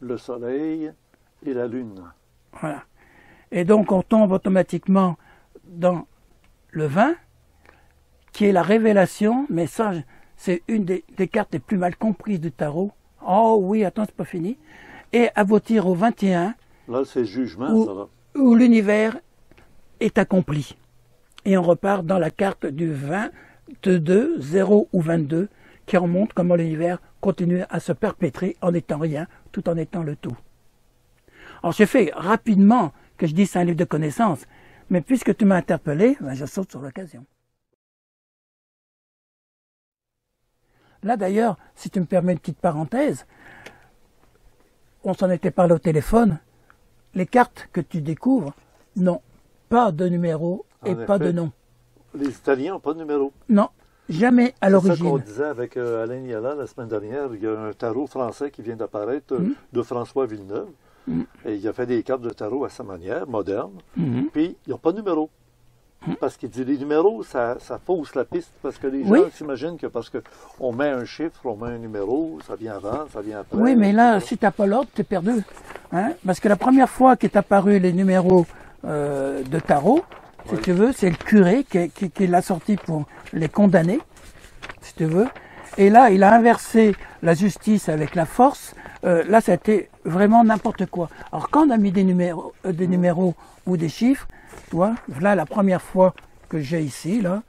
Le soleil et la lune. Voilà. Et donc on tombe automatiquement dans le 20 qui est la révélation, mais ça c'est une des cartes les plus mal comprises du tarot. Oh oui, attends, c'est pas fini. Et aboutir au 21 Là, c'est le jugement, où, ça va. où l'univers est accompli. Et on repart dans la carte du 22, 0 ou 22, qui remonte comment l'univers continue à se perpétrer en étant rien, tout en étant le tout. Alors j'ai fait rapidement que je dise c'est un livre de connaissances, mais puisque tu m'as interpellé, ben, je saute sur l'occasion. Là d'ailleurs, si tu me permets une petite parenthèse, on s'en était parlé au téléphone, les cartes que tu découvres n'ont pas de numéro et pas de nom. Les Italiens n'ont pas de numéro. Non, jamais à l'origine. C'est ça qu'on disait avec Alain Nialan la semaine dernière. Il y a un tarot français qui vient d'apparaître de François Villeneuve. Et il a fait des cartes de tarot à sa manière, moderne. Puis, ils n'ont pas de numéro. Parce qu'il dit les numéros, ça fausse la piste. Parce que les gens s'imaginent que parce qu'on met un chiffre, on met un numéro, ça vient avant, ça vient après. Oui, mais là, si tu n'as pas l'ordre, tu es perdu. Hein? Parce que la première fois qu'est apparu les numéros de tarot, si tu veux, c'est le curé qui l'a sorti pour les condamner, si tu veux. Et là, il a inversé la justice avec la force. Là, ça a été vraiment n'importe quoi. Alors, quand on a mis des numéros ou des chiffres, tu vois, là, la première fois que j'ai ici, là,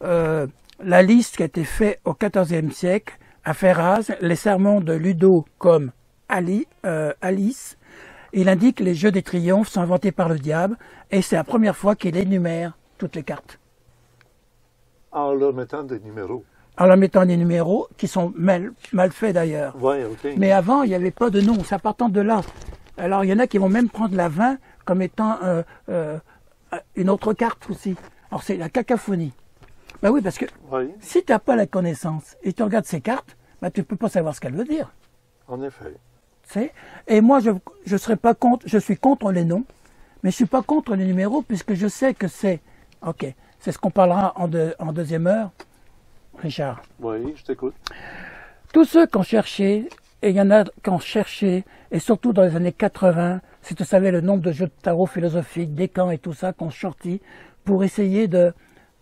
la liste qui a été faite au XIVe siècle à Ferraz, les sermons de Ludo comme Alice. Il indique que les jeux des triomphes sont inventés par le diable et c'est la première fois qu'il énumère toutes les cartes. En leur mettant des numéros. En leur mettant des numéros qui sont mal faits d'ailleurs. Ouais, okay. Mais avant, il n'y avait pas de nom, ça partant de là. Alors il y en a qui vont même prendre la 20 comme étant une autre carte aussi. Alors c'est la cacophonie. Ben oui, parce que si tu n'as pas la connaissance et tu regardes ces cartes, ben, tu ne peux pas savoir ce qu'elle veut dire. En effet. Et moi, je serais pas contre, je suis contre les noms, mais je suis pas contre les numéros puisque je sais que c'est, ok, c'est ce qu'on parlera en deuxième heure, Richard. Oui, je t'écoute. Tous ceux qui ont cherché, et il y en a qui ont cherché, et surtout dans les années 80, si tu savais le nombre de jeux de tarot philosophiques, Descamps et tout ça, qui ont sorti pour essayer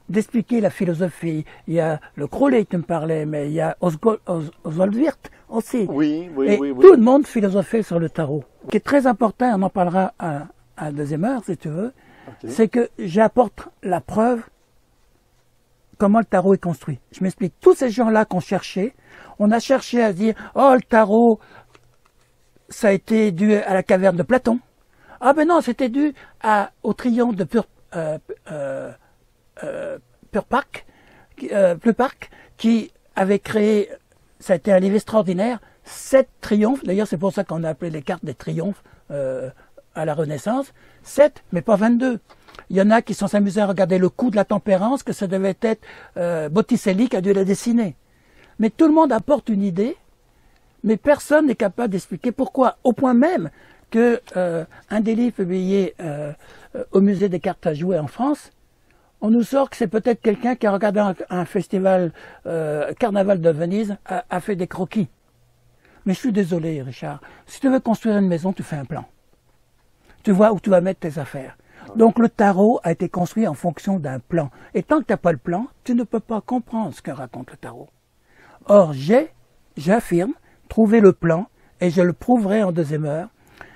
d'expliquer la philosophie. Il y a le Crowley, tu me parlais, mais il y a Oswald Wirth aussi. Oui. Tout le monde philosophait sur le tarot. Ce qui est très important, on en parlera à la deuxième heure, si tu veux, c'est que j'apporte la preuve comment le tarot est construit. Je m'explique. Tous ces gens-là qu'on cherchait, on a cherché à dire, oh, le tarot, ça a été dû à la caverne de Platon. Ah ben non, c'était dû au triomphe de Plutarque, qui avait créé, ça a été un livre extraordinaire, 7 triomphes, d'ailleurs c'est pour ça qu'on a appelé les cartes des triomphes à la Renaissance, 7, mais pas 22. Il y en a qui sont amusés à regarder le coup de la tempérance, que ça devait être Botticelli qui a dû la dessiner. Mais tout le monde apporte une idée, mais personne n'est capable d'expliquer pourquoi, au point même que un des livres publiés au musée des cartes à jouer en France, on nous sort que c'est peut-être quelqu'un qui a regardé un festival Carnaval de Venise, a fait des croquis. Mais je suis désolé, Richard. Si tu veux construire une maison, tu fais un plan. Tu vois où tu vas mettre tes affaires. Donc le tarot a été construit en fonction d'un plan. Et tant que tu n'as pas le plan, tu ne peux pas comprendre ce que raconte le tarot. Or, j'affirme, trouver le plan, et je le prouverai en deuxième heure.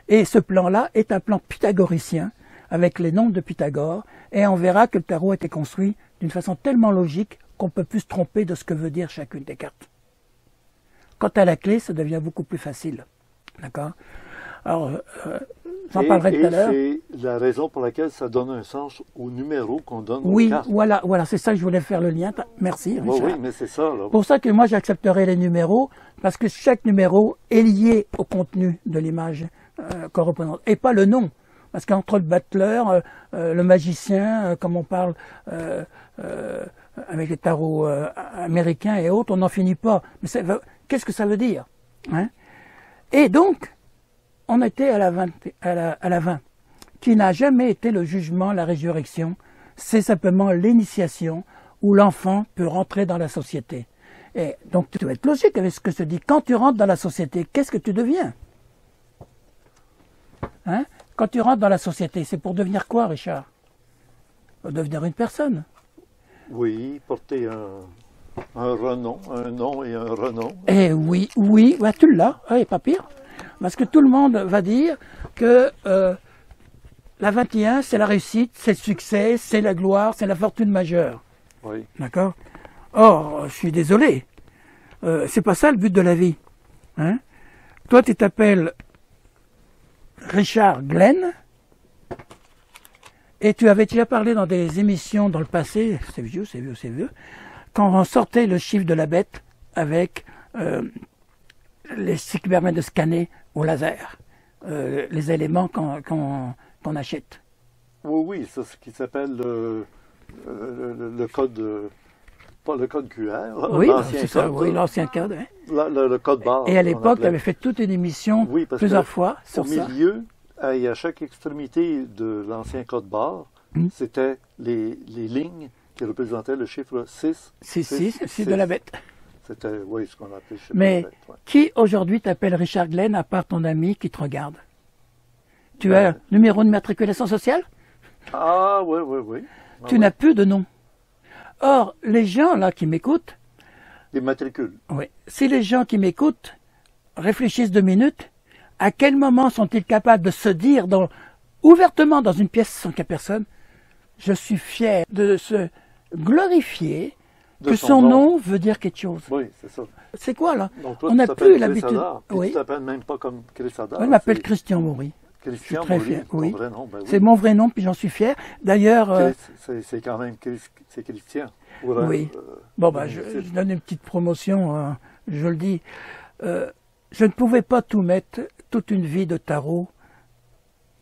Et ce plan-là est un plan pythagoricien, avec les nombres de Pythagore, et on verra que le tarot a été construit d'une façon tellement logique qu'on ne peut plus se tromper de ce que veut dire chacune des cartes. Quant à la clé, ça devient beaucoup plus facile. D'accord? Alors, j'en parlerai tout à l'heure. Et c'est la raison pour laquelle ça donne un sens au numéro qu'on donne aux cartes. Voilà, c'est ça que je voulais faire le lien. Merci, Richard. Oui, mais c'est ça. Là. Pour ça que moi, j'accepterai les numéros, parce que chaque numéro est lié au contenu de l'image qu'on représente, et pas le nom. Parce qu'entre le battleur, le magicien, comme on parle avec les tarots américains et autres, on n'en finit pas. Mais qu'est-ce que ça veut dire, hein? Et donc, on était à la 20, qui n'a jamais été le jugement, la résurrection. C'est simplement l'initiation où l'enfant peut rentrer dans la société. Et donc, tu dois être logique avec ce que je te dis. Quand tu rentres dans la société, qu'est-ce que tu deviens? Hein? Quand tu rentres dans la société, c'est pour devenir quoi, Richard? Pour devenir une personne. Oui, porter un renom, un nom et un renom. Eh oui, bah, tu l'as, pas pire. Parce que tout le monde va dire que la 21, c'est la réussite, c'est le succès, c'est la gloire, c'est la fortune majeure. Oui. D'accord? Or, je suis désolé. C'est pas ça le but de la vie. Hein? Toi, tu t'appelles Richard Glenn, et tu avais déjà parlé dans des émissions dans le passé, c'est vieux, quand on sortait le chiffre de la bête avec les ce qui permet de scanner au laser. les éléments qu'on achète. Oui, oui, c'est ce qui s'appelle le code, pas le code QR, Oui, l'ancien c'est ça, code. oui, l'ancien code. Hein. Le code barre. Et à qu'on l'époque, appelait. j'avais fait toute une émission Oui, parce plusieurs que fois sur au ça. milieu, et à chaque extrémité de l'ancien code barre, c'était les lignes qui représentaient le chiffre 6. 6 de la bête. C'était, oui, ce qu'on appelait chiffre Mais de la bête. Ouais. qui aujourd'hui t'appelle Richard Glenn à part ton ami qui te regarde? Tu Ben, as un numéro de matriculation sociale? Ah, oui, oui, oui. Ah, Tu oui. n'as plus de nom. Or, les gens là qui m'écoutent, Les matricules. oui, si les gens qui m'écoutent réfléchissent 2 minutes, à quel moment sont-ils capables de se dire ouvertement dans une pièce sans qu'il y ait personne, je suis fier de se glorifier De que son nom veut dire quelque chose. Oui, c'est ça. C'est quoi là? Donc toi, On tu n'a t'appelles plus Chris l'habitude. Haddad, puis Oui. tu t'appelles même pas comme Chris Haddad. On m'appelle c'est Christian Maury. Christian très Maury, fier, ton oui. vrai nom. Ben oui. C'est mon vrai nom, puis j'en suis fier. D'ailleurs, C'est quand même c'est Christian. oui. Bon, ben, je donne une petite promotion, je le dis. Je ne pouvais pas tout mettre, toute une vie de tarot,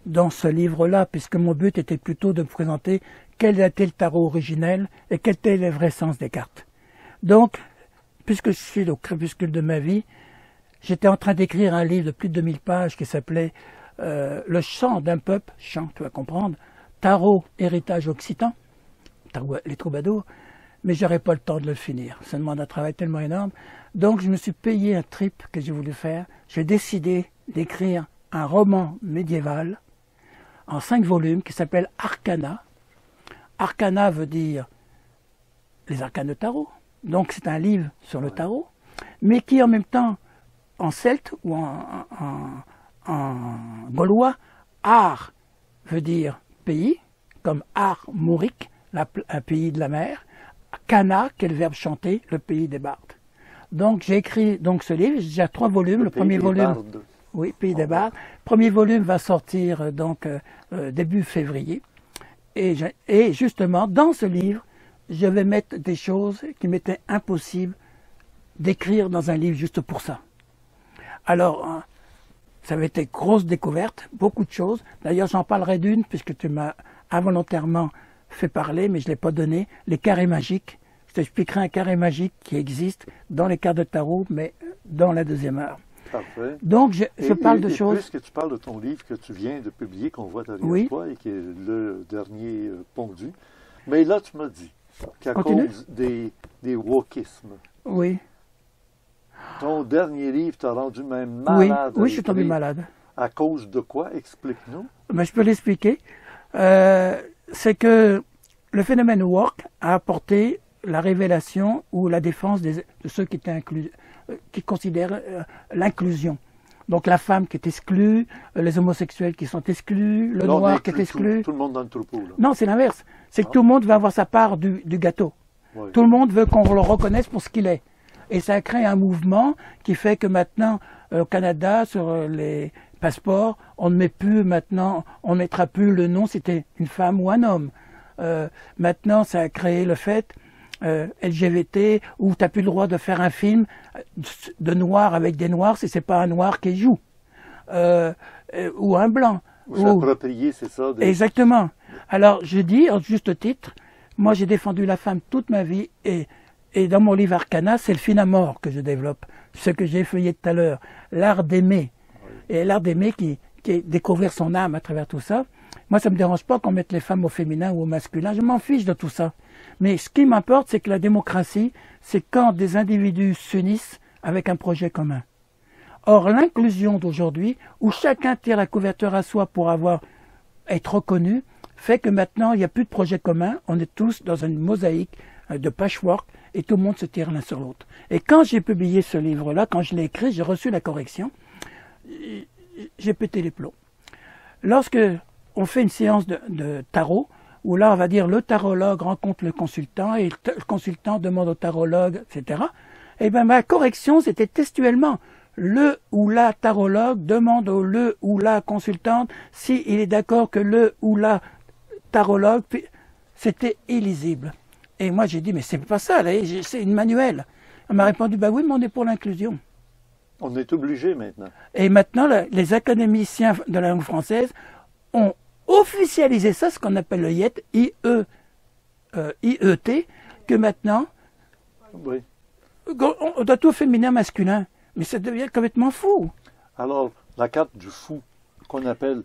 dans ce livre-là, puisque mon but était plutôt de me présenter quel était le tarot originel et quel était le vrai sens des cartes. Donc, puisque je suis au crépuscule de ma vie, j'étais en train d'écrire un livre de plus de 2000 pages qui s'appelait Le chant d'un peuple, chant, tu vas comprendre, tarot, héritage occitan, les troubadours, mais j'aurais pas le temps de le finir. Ça demande un travail tellement énorme. Donc, je me suis payé un trip que j'ai voulu faire. J'ai décidé d'écrire un roman médiéval en 5 volumes qui s'appelle Arcana. Arcana veut dire les arcanes de tarot. Donc, c'est un livre sur le tarot, mais qui en même temps, en celte ou en gaulois, Ar veut dire pays, comme Ar Mauric, un pays de la mer, Cana, qui est le verbe chanter, le pays des bardes. Donc j'ai écrit ce livre, j'ai déjà 3 volumes. Le premier volume, oui, Pays des bardes. Premier volume va sortir début février. Et justement, dans ce livre, je vais mettre des choses qui m'étaient impossibles d'écrire dans un livre juste pour ça. Alors, ça avait été grosse découverte, beaucoup de choses. D'ailleurs, j'en parlerai d'une, puisque tu m'as involontairement fait parler, mais je ne l'ai pas donné, les carrés magiques. Je t'expliquerai un carré magique qui existe dans les cartes de tarot, mais dans la deuxième heure. Parfait. Donc, je parle de choses... Puisque tu parles de ton livre que tu viens de publier, qu'on voit derrière oui. toi, et qui est le dernier pondu, mais là, tu m'as dit qu'à cause des wokismes, oui. ton dernier livre t'a rendu même malade. Oui, je suis tombé malade. À cause de quoi? Explique-nous. Ben, je peux l'expliquer. C'est que le phénomène Work a apporté la révélation ou la défense de ceux qui étaient qui considèrent l'inclusion. Donc la femme qui est exclue, les homosexuels qui sont exclus, le noir qui est exclu. Tout le monde dans le troupeau. Là. Non, c'est l'inverse. C'est que tout le monde veut avoir sa part du gâteau. Oui. Tout le monde veut qu'on le reconnaisse pour ce qu'il est. Et ça a créé un mouvement qui fait que maintenant, au Canada, sur les passeports, on ne met plus maintenant, on ne mettra plus le nom si c'était une femme ou un homme. Maintenant, ça a créé le fait LGBT où tu n'as plus le droit de faire un film de noir avec des noirs si c'est pas un noir qui joue ou un blanc. S'approprier, c'est ça. Exactement. Alors je dis en juste titre, moi j'ai défendu la femme toute ma vie et dans mon livre Arcana, c'est le film à mort que je développe, ce que j'ai effeuillé tout à l'heure, l'art d'aimer. Oui. Et l'art d'aimer qui est découvrir son âme à travers tout ça. Moi, ça me dérange pas qu'on mette les femmes au féminin ou au masculin, je m'en fiche de tout ça. Mais ce qui m'importe, c'est que la démocratie, c'est quand des individus s'unissent avec un projet commun. Or, l'inclusion d'aujourd'hui, où chacun tire la couverture à soi pour être reconnu, fait que maintenant, il n'y a plus de projet commun, on est tous dans une mosaïque de patchwork, et tout le monde se tire l'un sur l'autre. Et quand j'ai publié ce livre-là, quand je l'ai écrit, j'ai reçu la correction, j'ai pété les plombs. Lorsque on fait une séance de tarot, où là, on va dire, le tarologue rencontre le consultant, et le consultant demande au tarologue, etc. Eh bien, ma correction, c'était textuellement, le ou la tarologue demande au le ou la consultante s'il est d'accord que le ou la tarologue, c'était illisible. Et moi, j'ai dit, mais c'est pas ça, là, c'est une manuel. On m'a répondu, bah oui, mais on est pour l'inclusion. On est obligé maintenant. Et maintenant, les académiciens de la langue française ont officialisé ça, ce qu'on appelle le IET, IET, que maintenant, Oui. on doit tout féminin, masculin. Mais ça devient complètement fou. Alors, la carte du fou, qu'on appelle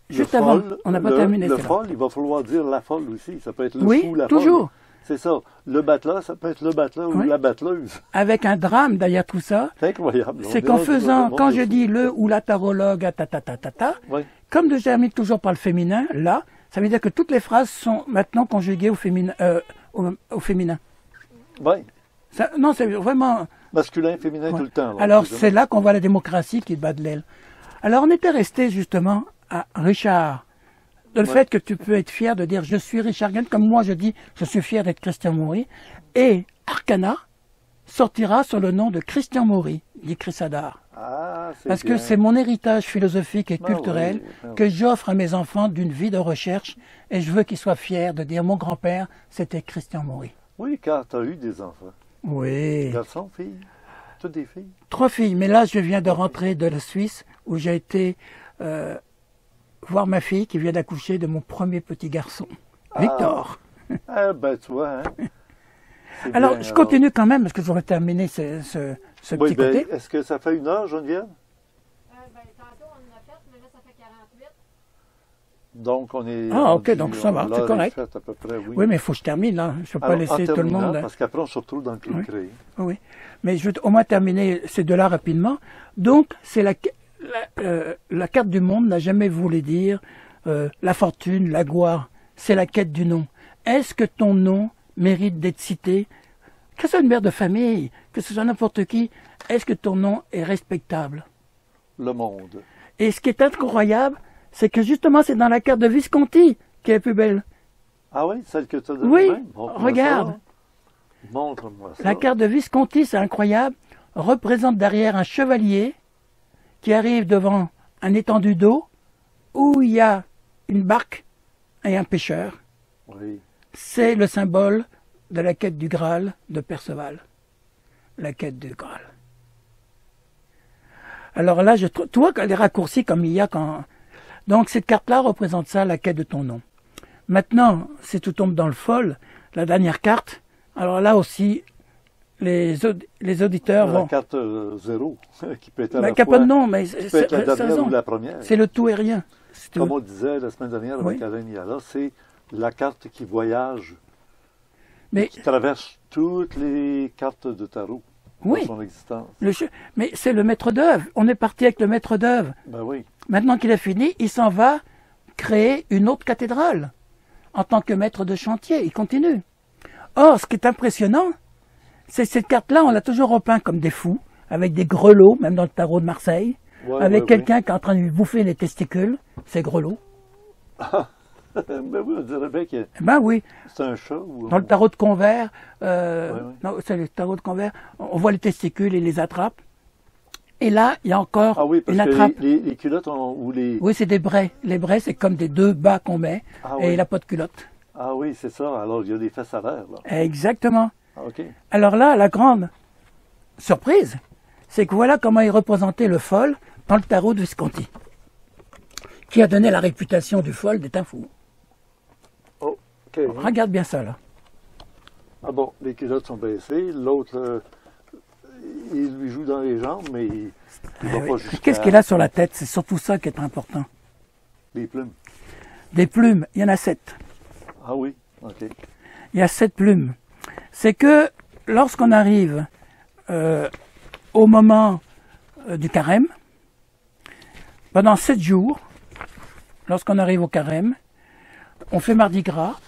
le Juste avant, folle, on n'a pas terminé le cela. folle, il va falloir dire la folle aussi. Ça peut être le Oui, fou, la toujours. folle. C'est ça. Le batteleur, ça peut être le batteleur ou Oui. la batteleuse. Avec un drame derrière tout ça, C'est incroyable. c'est qu'en faisant, quand je dis le ou la tarologue, Oui. comme je termine toujours par le féminin, là, ça veut dire que toutes les phrases sont maintenant conjuguées au féminin. Au féminin. Oui. Ça, non, c'est vraiment... Masculin, féminin, tout le temps. Alors, c'est là qu'on voit la démocratie qui bat de l'aile. Alors, on était resté justement à Richard. Le fait que tu peux être fier de dire « je suis Richard Gant », comme moi je dis « je suis fier d'être Christian Maury ». Et Arcana sortira sur le nom de Christian Maury, dit Chris Hadar. Ah, c'est Parce bien. que c'est mon héritage philosophique et Ah culturel oui, ah oui. que j'offre à mes enfants d'une vie de recherche. Et je veux qu'ils soient fiers de dire « mon grand-père, c'était Christian Maury ». Oui, car tu as eu des enfants. Oui. Garçons, filles, toutes des filles. 3 filles, mais là je viens de rentrer de la Suisse où j'ai été voir ma fille qui vient d'accoucher de mon premier petit garçon, Victor. Ah, ben, tu vois, hein. C'est Alors bien, je continue quand même parce que j'aurais terminé ce Oui, petit ben, côté. est-ce que ça fait 1 heure, Geneviève? Tantôt, on en a fait, mais là, ça fait 48. Donc, on est. Ah, ok, rendu- donc ça va, l'heure c'est correct. est faite à peu près, oui. Oui, mais il faut que je termine là. Je ne peux pas Alors, en laisser tout le terminant, monde. Parce qu'après, on se retrouve dans le clou de créé. Oui, mais je vais au moins terminer ces deux-là rapidement. Donc, c'est la carte du monde n'a jamais voulu dire la fortune, la gloire. C'est la quête du nom. Est-ce que ton nom mérite d'être cité? Que ce soit une mère de famille, que ce soit n'importe qui, est-ce que ton nom est respectable? Le monde. Et ce qui est incroyable, c'est que justement, c'est dans la carte de Visconti qui est la plus belle. Ah oui, celle que tu as donnée Oui, même? Montre-moi regarde. ça. Montre-moi ça. La carte de Visconti, c'est incroyable, représente derrière un chevalier qui arrive devant un étendu d'eau où il y a une barque et un pêcheur. Oui. C'est le symbole de la quête du Graal de Perceval. La quête du Graal. Alors là, tu vois les raccourcis comme il y a quand... Donc cette carte-là représente ça, la quête de ton nom. Maintenant, si tu tombes dans le fol, la dernière carte, alors là aussi, les auditeurs La vont... carte 0, qui peut être à Ben, la qui n'a fois, pas de nom, mais qui peut être la c'est dernière raison. ou la première. C'est le tout et rien. C'est tout. Comme on disait la semaine dernière avec Oui. Alain Niala, c'est la carte qui voyage, Mais, qui traverse toutes les cartes de tarot Oui. dans son existence. mais c'est le maître d'œuvre. On est parti avec le maître d'œuvre. Ben oui. Maintenant qu'il a fini, il s'en va créer une autre cathédrale en tant que maître de chantier. Il continue. Or, ce qui est impressionnant, c'est cette carte-là, on l'a toujours repeint comme des fous, avec des grelots, même dans le tarot de Marseille, Ouais, avec ouais, quelqu'un qui est en train de lui bouffer les testicules, c'est grelots. Ben oui, on dirait bien que Ben oui, c'est un chat ou... dans le tarot de Convert, ouais. non, c'est le tarot de Convert, on voit les testicules et les attrape. Et là, il y a encore Ah oui, parce une que attrape. les culottes ou les... Oui, c'est des braies. Les braies, c'est comme des deux bas qu'on met, Ah et oui. il n'a pas de culotte. Ah oui, c'est ça. Alors, il y a des fesses à l'air, là. Exactement. Ah, OK. Alors là, la grande surprise, c'est que voilà comment est représenté le fol dans le tarot de Visconti, qui a donné la réputation du fol d'être un fou. Oh, OK. Regarde bien ça, là. Ah bon, les culottes sont baissées. L'autre, il lui joue dans les jambes, mais il va oui. pas jusqu'à... Qu'est-ce qu'il a sur la tête? C'est surtout ça qui est important. Les plumes. Des plumes, il y en a 7. Ah oui, OK. Il y a 7 plumes. C'est que lorsqu'on arrive au moment du carême, pendant 7 jours, lorsqu'on arrive au carême, on fait Mardi Gras,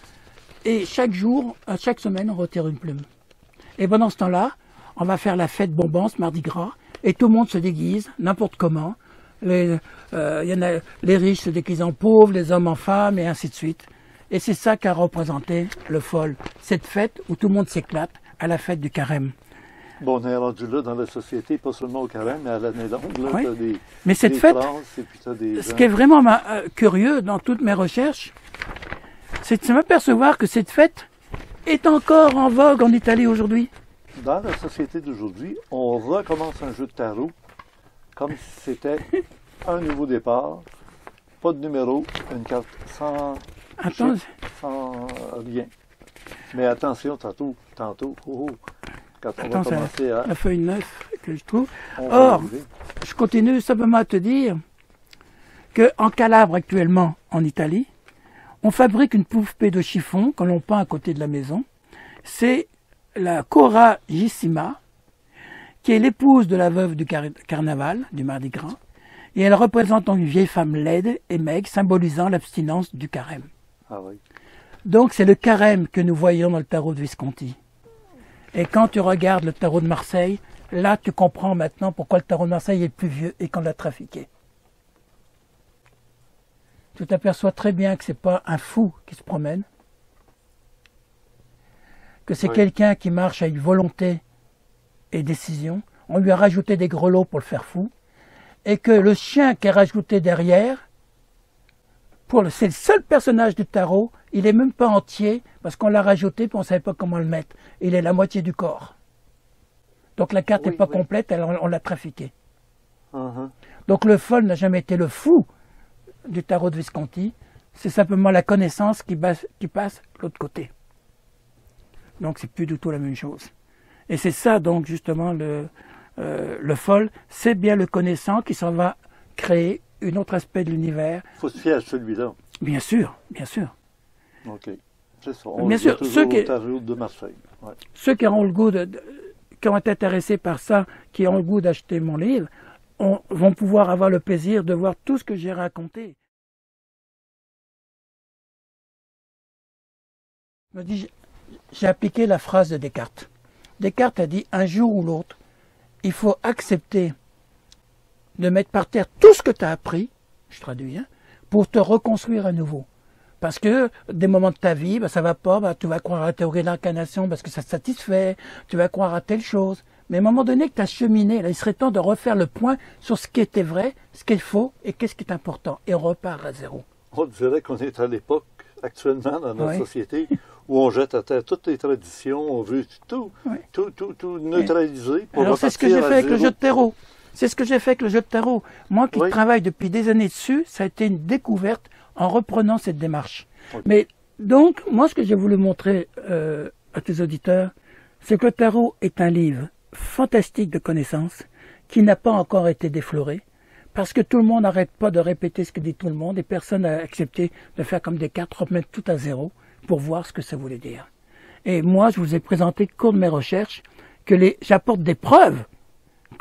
et chaque jour, chaque semaine, on retire une plume. Et pendant ce temps-là, on va faire la fête Bombance, Mardi Gras, et tout le monde se déguise, n'importe comment. Il y en a, les riches se déguisent en pauvres, les hommes en femmes, et ainsi de suite. Et c'est ça qu'a représenté le fol, cette fête où tout le monde s'éclate à la fête du carême. Bon, on est rendu là dans la société, pas seulement au carême, mais à l'année longue. Là, Oui. t'as des, Mais cette des fête, trans, et puis t'as des ce gens- qui est vraiment curieux dans toutes mes recherches, c'est de m'apercevoir que cette fête est encore en vogue en Italie aujourd'hui. Dans la société d'aujourd'hui, on recommence un jeu de tarot comme si c'était un nouveau départ, pas de numéro, une carte sans Attends, chiffre, sans rien. Mais attention, tantôt, quand on attends, va commencer à... la feuille 9 que je trouve. on va Or, arriver. je continue simplement à te dire qu'en Calabre actuellement, en Italie, on fabrique une poupée de chiffon que l'on peint à côté de la maison. C'est la Coragissima, qui est l'épouse de la veuve du carnaval, du Mardi Gras, et elle représente donc une vieille femme laide et maigre, symbolisant l'abstinence du carême. Ah oui. Donc c'est le carême que nous voyons dans le tarot de Visconti. Et quand tu regardes le tarot de Marseille, là tu comprends maintenant pourquoi le tarot de Marseille est plus vieux et qu'on l'a trafiqué. Tu t'aperçois très bien que c'est pas un fou qui se promène, que c'est quelqu'un qui marche avec volonté et décision. On lui a rajouté des grelots pour le faire fou, et que le chien qui est rajouté derrière, c'est le seul personnage du tarot, il est même pas entier, parce qu'on l'a rajouté puis on ne savait pas comment le mettre. Il est la moitié du corps. Donc la carte n'est pas complète, on l'a trafiquée. Donc le folle n'a jamais été le fou du tarot de Visconti, c'est simplement la connaissance qui passe de l'autre côté. Donc c'est plus du tout la même chose. Et c'est ça donc justement le folle, c'est bien le connaissant qui s'en va créer un autre aspect de l'univers. Il faut se fier à celui-là. Bien sûr, bien sûr. OK. C'est ça. Bien sûr, ceux qui... au tarot de Marseille. Ouais. Ceux qui auront le goût qui ont été intéressés par ça, qui ont le goût d'acheter mon livre, vont pouvoir avoir le plaisir de voir tout ce que j'ai raconté. Je me dis, j'ai appliqué la phrase de Descartes. Descartes a dit, un jour ou l'autre, il faut accepter de mettre par terre tout ce que tu as appris, je traduis, hein, pour te reconstruire à nouveau. Parce que des moments de ta vie, ça va pas, tu vas croire à la théorie de l'incarnation parce que ça te satisfait, tu vas croire à telle chose. Mais à un moment donné que tu as cheminé, là, il serait temps de refaire le point sur ce qui était vrai, ce qui est faux et qu'est-ce qui est important. Et on repart à zéro. On dirait qu'on est à l'époque, actuellement, dans notre société, où on jette à terre toutes les traditions, on veut tout neutraliser. Pour alors c'est ce que j'ai fait avec le jeu de tarot. C'est ce que j'ai fait avec le jeu de tarot. Moi qui travaille depuis des années dessus, ça a été une découverte en reprenant cette démarche. Mais donc, moi ce que j'ai voulu montrer à tes auditeurs, c'est que le tarot est un livre fantastique de connaissances qui n'a pas encore été défloré, parce que tout le monde n'arrête pas de répéter ce que dit tout le monde et personne n'a accepté de faire comme des cartes, remettre tout à zéro pour voir ce que ça voulait dire. Et moi, je vous ai présenté, au cours de mes recherches, que j'apporte des preuves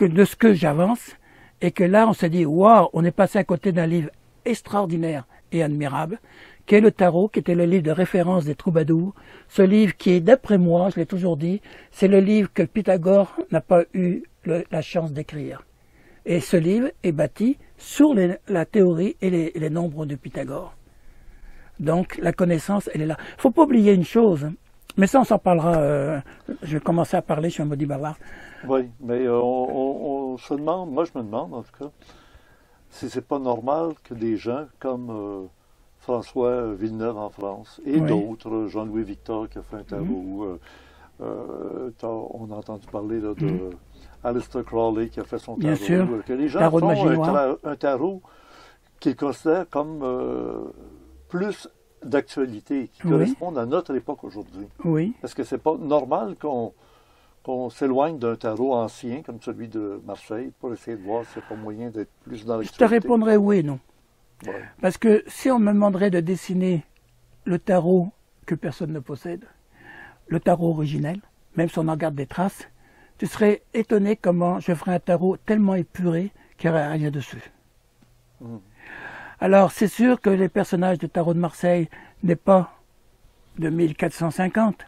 de ce que j'avance et que là, on s'est dit, waouh, on est passé à côté d'un livre extraordinaire et admirable, qui est le tarot, qui était le livre de référence des troubadours. Ce livre qui est, d'après moi, je l'ai toujours dit, c'est le livre que Pythagore n'a pas eu la chance d'écrire. Et ce livre est bâti sur la théorie et les nombres de Pythagore. Donc la connaissance, elle est là. Il ne faut pas oublier une chose, mais ça on s'en parlera, je vais commencer à parler, je suis un maudit bavard. Oui, mais on se demande, moi je me demande en tout cas, si c'est pas normal que des gens comme François Villeneuve en France et d'autres, Jean-Louis Victor qui a fait un tarot, on a entendu parler là, de Aleister Crowley qui a fait son tarot. Bien sûr, que les gens tarot de font magie un tarot qu'ils considèrent comme plus d'actualité, qui correspondent à notre époque aujourd'hui. Oui. Est-ce que c'est pas normal qu'on s'éloigne d'un tarot ancien comme celui de Marseille pour essayer de voir s'il n'y a pas moyen d'être plus dans l'actualité? Je te répondrais oui et non. Ouais. Parce que si on me demanderait de dessiner le tarot que personne ne possède, le tarot originel, même si on en garde des traces, tu serais étonné comment je ferais un tarot tellement épuré qu'il n'y aurait rien dessus. Alors c'est sûr que les personnages du tarot de Marseille n'est pas de 1450,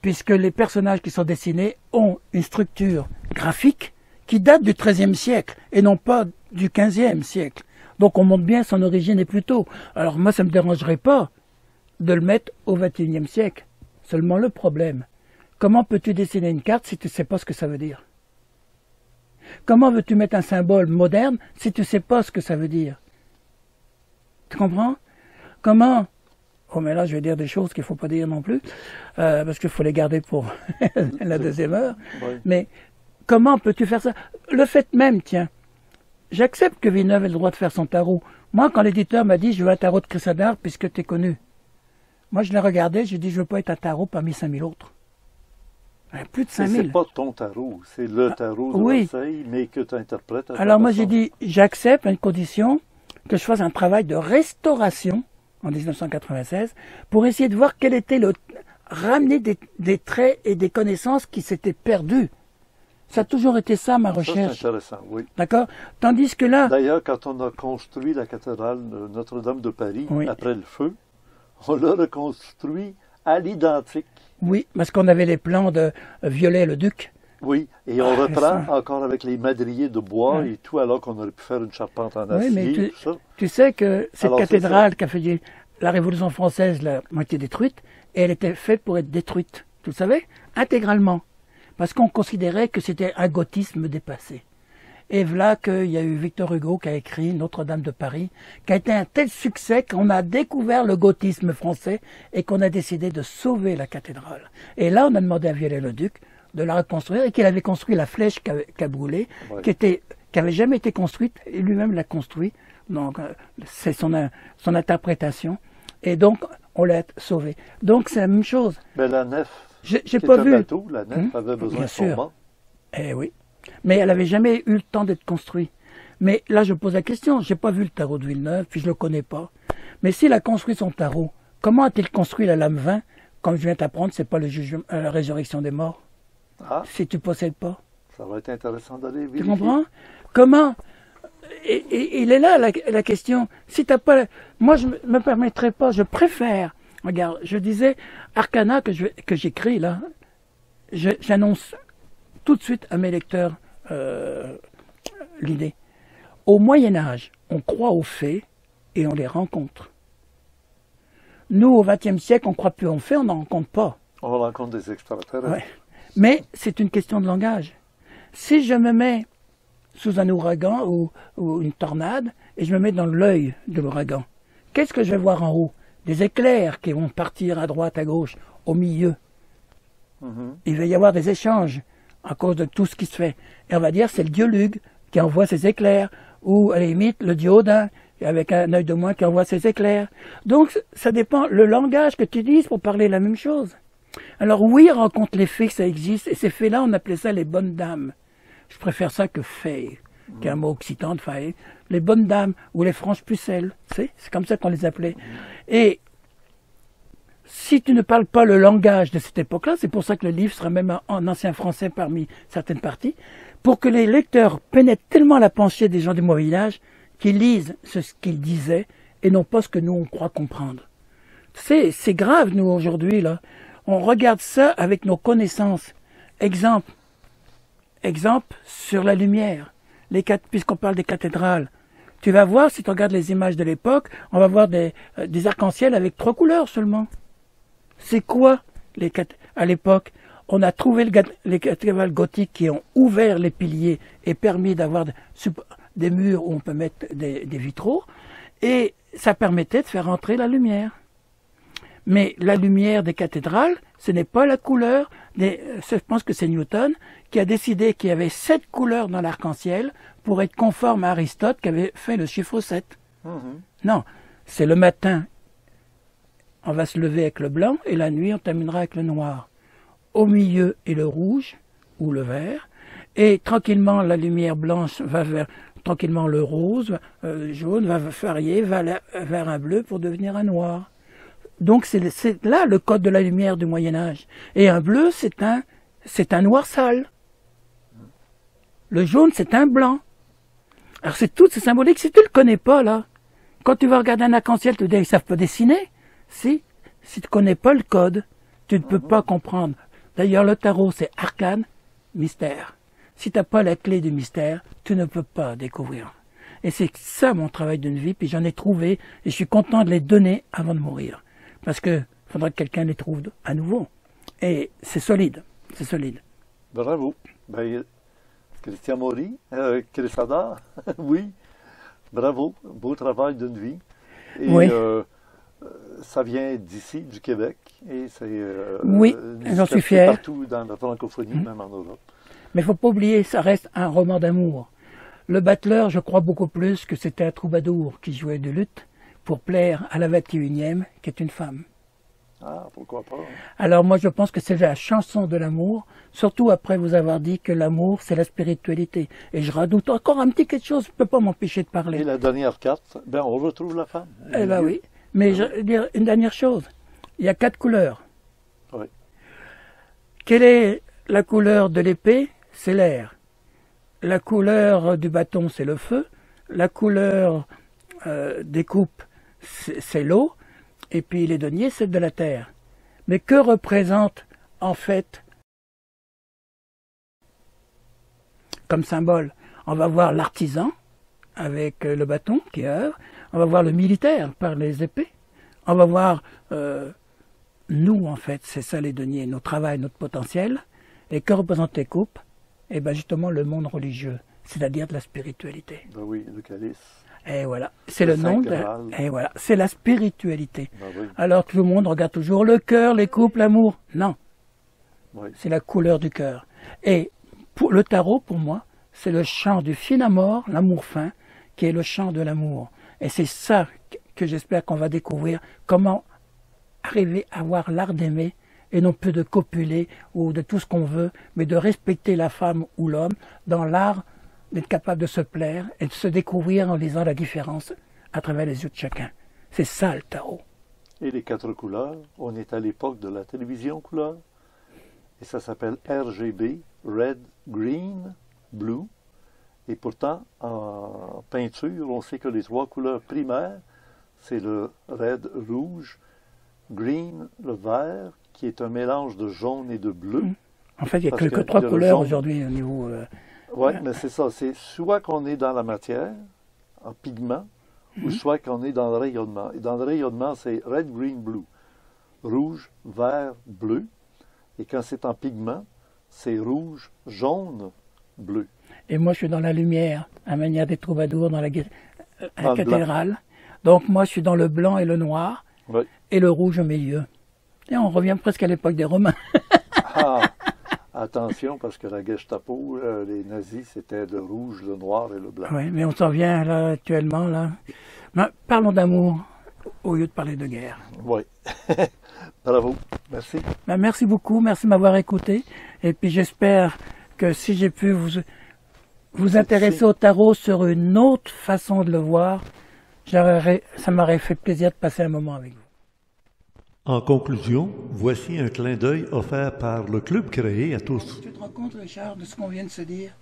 puisque les personnages qui sont dessinés ont une structure graphique qui date du XIIIe siècle et non pas du XVe siècle. Donc on montre bien son origine est plus tôt. Alors moi ça ne me dérangerait pas de le mettre au XXIe siècle. Seulement le problème, comment peux-tu dessiner une carte si tu ne sais pas ce que ça veut dire? Comment veux-tu mettre un symbole moderne si tu ne sais pas ce que ça veut dire? Tu comprends? Comment? Oh mais là je vais dire des choses qu'il ne faut pas dire non plus, parce qu'il faut les garder pour la deuxième heure. Oui. Mais comment peux-tu faire ça? Le fait même, tiens, j'accepte que Villeneuve ait le droit de faire son tarot. Moi, quand l'éditeur m'a dit, je veux un tarot de Chrysadar puisque tu es connu. Moi, je l'ai regardé, j'ai dit, je veux pas être un tarot parmi 5000 autres. Plus de 5000. C'est pas ton tarot, c'est le tarot de oui. Marseille, mais que tu interprètes. Alors moi, j'ai dit, j'accepte à une condition que je fasse un travail de restauration en 1996 pour essayer de voir quel était ramener des traits et des connaissances qui s'étaient perdus. Ça a toujours été ça, ma recherche. C'est intéressant, oui. D'accord? Tandis que là... D'ailleurs, quand on a construit la cathédrale de Notre-Dame de Paris, oui. après le feu, on l'a reconstruit à l'identique. Oui, parce qu'on avait les plans de Viollet-le-Duc. Oui, et on reprend encore avec les madriers de bois et tout, alors qu'on aurait pu faire une charpente en acier. Oui, mais tout ça. Tu sais que cette cathédrale qui a fait la Révolution française, la moitié détruite, et elle était faite pour être détruite. Tu le savais? Intégralement. Parce qu'on considérait que c'était un gothisme dépassé. Et voilà qu'il y a eu Victor Hugo qui a écrit Notre-Dame de Paris, qui a été un tel succès qu'on a découvert le gothisme français et qu'on a décidé de sauver la cathédrale. Et là, on a demandé à Viollet-le-Duc de la reconstruire et qu'il avait construit la flèche qui a brûlé, qui avait jamais été construite, et lui-même l'a construit. Donc, c'est son interprétation. Et donc, on l'a sauvé. Donc, c'est la même chose. Mais la nef, j'ai pas vu. Bateau, la nef avait besoin de son banc. Eh oui. Mais elle n'avait jamais eu le temps d'être construite. Mais là, je pose la question. J'ai pas vu le tarot de Villeneuve, puis je le connais pas. Mais s'il a construit son tarot, comment a-t-il construit la lame 20? Comme je viens d'apprendre, c'est pas le jugement, la résurrection des morts. Ah. Si tu possèdes pas. Ça va être intéressant d'aller vérifier. Tu comprends? Comment? Et il est là la question. Si t'as pas, moi je me permettrais pas. Je préfère. Regarde, je disais Arcana que j'écris là. J'annonce tout de suite à mes lecteurs l'idée. Au Moyen Âge, on croit aux fées et on les rencontre. Nous, au XXe siècle, on croit plus aux fées, on n'en rencontre pas. On rencontre des extraterrestres. Ouais. Mais c'est une question de langage. Si je me mets sous un ouragan ou une tornade et je me mets dans l'œil de l'ouragan, qu'est-ce que je vais voir en haut? Des éclairs qui vont partir à droite, à gauche, au milieu. Il va y avoir des échanges à cause de tout ce qui se fait. Et on va dire c'est le dieu Lug qui envoie ses éclairs, ou à la limite le dieu Odin, avec un œil de moins qui envoie ses éclairs. Donc ça dépend le langage que tu utilises pour parler la même chose. Alors oui, on rencontre les fées, ça existe, et ces fées-là, on appelait ça les bonnes dames. Je préfère ça que fée, qui est un mot occitan de fée. Les bonnes dames, ou les franches pucelles, c'est comme ça qu'on les appelait. Et si tu ne parles pas le langage de cette époque-là, c'est pour ça que le livre sera même en ancien français parmi certaines parties, pour que les lecteurs pénètrent tellement la pensée des gens du Moyen-Âge qu'ils lisent ce qu'ils disaient et non pas ce que nous on croit comprendre. C'est grave, nous, aujourd'hui, là. On regarde ça avec nos connaissances. Exemple sur la lumière, puisqu'on parle des cathédrales. Tu vas voir, si tu regardes les images de l'époque, on va voir des arcs-en-ciel avec 3 couleurs seulement. C'est quoi à l'époque? On a trouvé les cathédrales gothiques qui ont ouvert les piliers et permis d'avoir des murs où on peut mettre des vitraux, et ça permettait de faire entrer la lumière. Mais la lumière des cathédrales, ce n'est pas la couleur. Je pense que c'est Newton qui a décidé qu'il y avait 7 couleurs dans l'arc-en-ciel pour être conforme à Aristote qui avait fait le chiffre 7. Non, c'est le matin, on va se lever avec le blanc et la nuit, on terminera avec le noir. Au milieu est le rouge ou le vert et tranquillement la lumière blanche va tranquillement le rose, jaune va varier vers un bleu pour devenir un noir. Donc c'est là le code de la lumière du Moyen-Âge. Et un bleu, c'est un noir sale. Le jaune, c'est un blanc. Alors c'est tout, c'est symbolique. Si tu le connais pas, là, quand tu vas regarder un arc-en-ciel, tu te dis, ils savent pas dessiner. Si tu connais pas le code, tu ne peux pas comprendre. D'ailleurs, le tarot, c'est arcane, mystère. Si tu n'as pas la clé du mystère, tu ne peux pas découvrir. Et c'est ça mon travail d'une vie, puis j'en ai trouvé, et je suis content de les donner avant de mourir. Parce que faudra que quelqu'un les trouve à nouveau. Et c'est solide, c'est solide. Bravo. Ben, Christian Maury, Chrysadar, oui, bravo, beau travail d'une vie. Et, oui. Ça vient d'ici, du Québec, et c'est oui, j'en suis fier. Partout dans la francophonie, même en Europe. Mais il faut pas oublier, ça reste un roman d'amour. Le battleur, je crois beaucoup plus que c'était un troubadour qui jouait de lutte pour plaire à la 21e, qui est une femme. Ah, pourquoi pas? Alors moi, je pense que c'est la chanson de l'amour, surtout après vous avoir dit que l'amour, c'est la spiritualité. Et je radoute encore un petit quelque chose, je ne peux pas m'empêcher de parler. Et la dernière carte, ben on retrouve la femme. Eh ben oui. Mais je veux dire une dernière chose. Il y a 4 couleurs. Oui. Quelle est la couleur de l'épée? C'est l'air. La couleur du bâton, c'est le feu. La couleur des coupes, c'est l'eau. Et puis les deniers, c'est de la terre. Mais que représente en fait comme symbole? On va voir l'artisan avec le bâton qui œuvre. On va voir le militaire par les épées. On va voir nous, en fait, c'est ça les deniers, notre travail, notre potentiel. Et que représentent les coupes? Eh bien justement le monde religieux, c'est-à-dire de la spiritualité. Ben oui, le calice. Et voilà, c'est le nom de... Graal. Et voilà, c'est la spiritualité. Ben oui. Alors tout le monde regarde toujours le cœur, les couples, l'amour. Non, Oui. c'est la couleur du cœur. Et pour le tarot, pour moi, c'est le chant du fin amour, l'amour fin, qui est le chant de l'amour. Et c'est ça que j'espère qu'on va découvrir, comment arriver à avoir l'art d'aimer, et non plus de copuler ou de tout ce qu'on veut, mais de respecter la femme ou l'homme dans l'art d'être capable de se plaire et de se découvrir en lisant la différence à travers les yeux de chacun. C'est ça le tarot. Et les 4 couleurs, on est à l'époque de la télévision couleur. Et ça s'appelle RGB, Red, Green, Blue. Et pourtant, en peinture, on sait que les 3 couleurs primaires, c'est le red, rouge, green, le vert, qui est un mélange de jaune et de bleu. En fait, il n'y a Parce que que 3 il y a le couleurs jaune. aujourd'hui au niveau... Oui, mais c'est ça. C'est soit qu'on est dans la matière, en pigment, ou soit qu'on est dans le rayonnement. Et dans le rayonnement, c'est red, green, blue. Rouge, vert, bleu. Et quand c'est en pigment, c'est rouge, jaune, bleu. Et moi, je suis dans la lumière, à manière des troubadours dans la Dans le cathédrale. Donc moi, je suis dans le blanc et le noir, Oui. et le rouge au milieu. Et on revient presque à l'époque des Romains. Ah, attention, parce que la Gestapo, les nazis, c'était le rouge, le noir et le blanc. Oui, mais on s'en vient là actuellement. Là. Mais parlons d'amour au lieu de parler de guerre. Oui. Bravo. Merci. Ben, merci beaucoup, merci de m'avoir écouté. Et puis j'espère que si j'ai pu vous intéresser au tarot sur une autre façon de le voir, ça m'aurait fait plaisir de passer un moment avec vous. En conclusion, voici un clin d'œil offert par le club créé à tous. Tu te rends compte, Richard, de ce qu'on vient de se dire?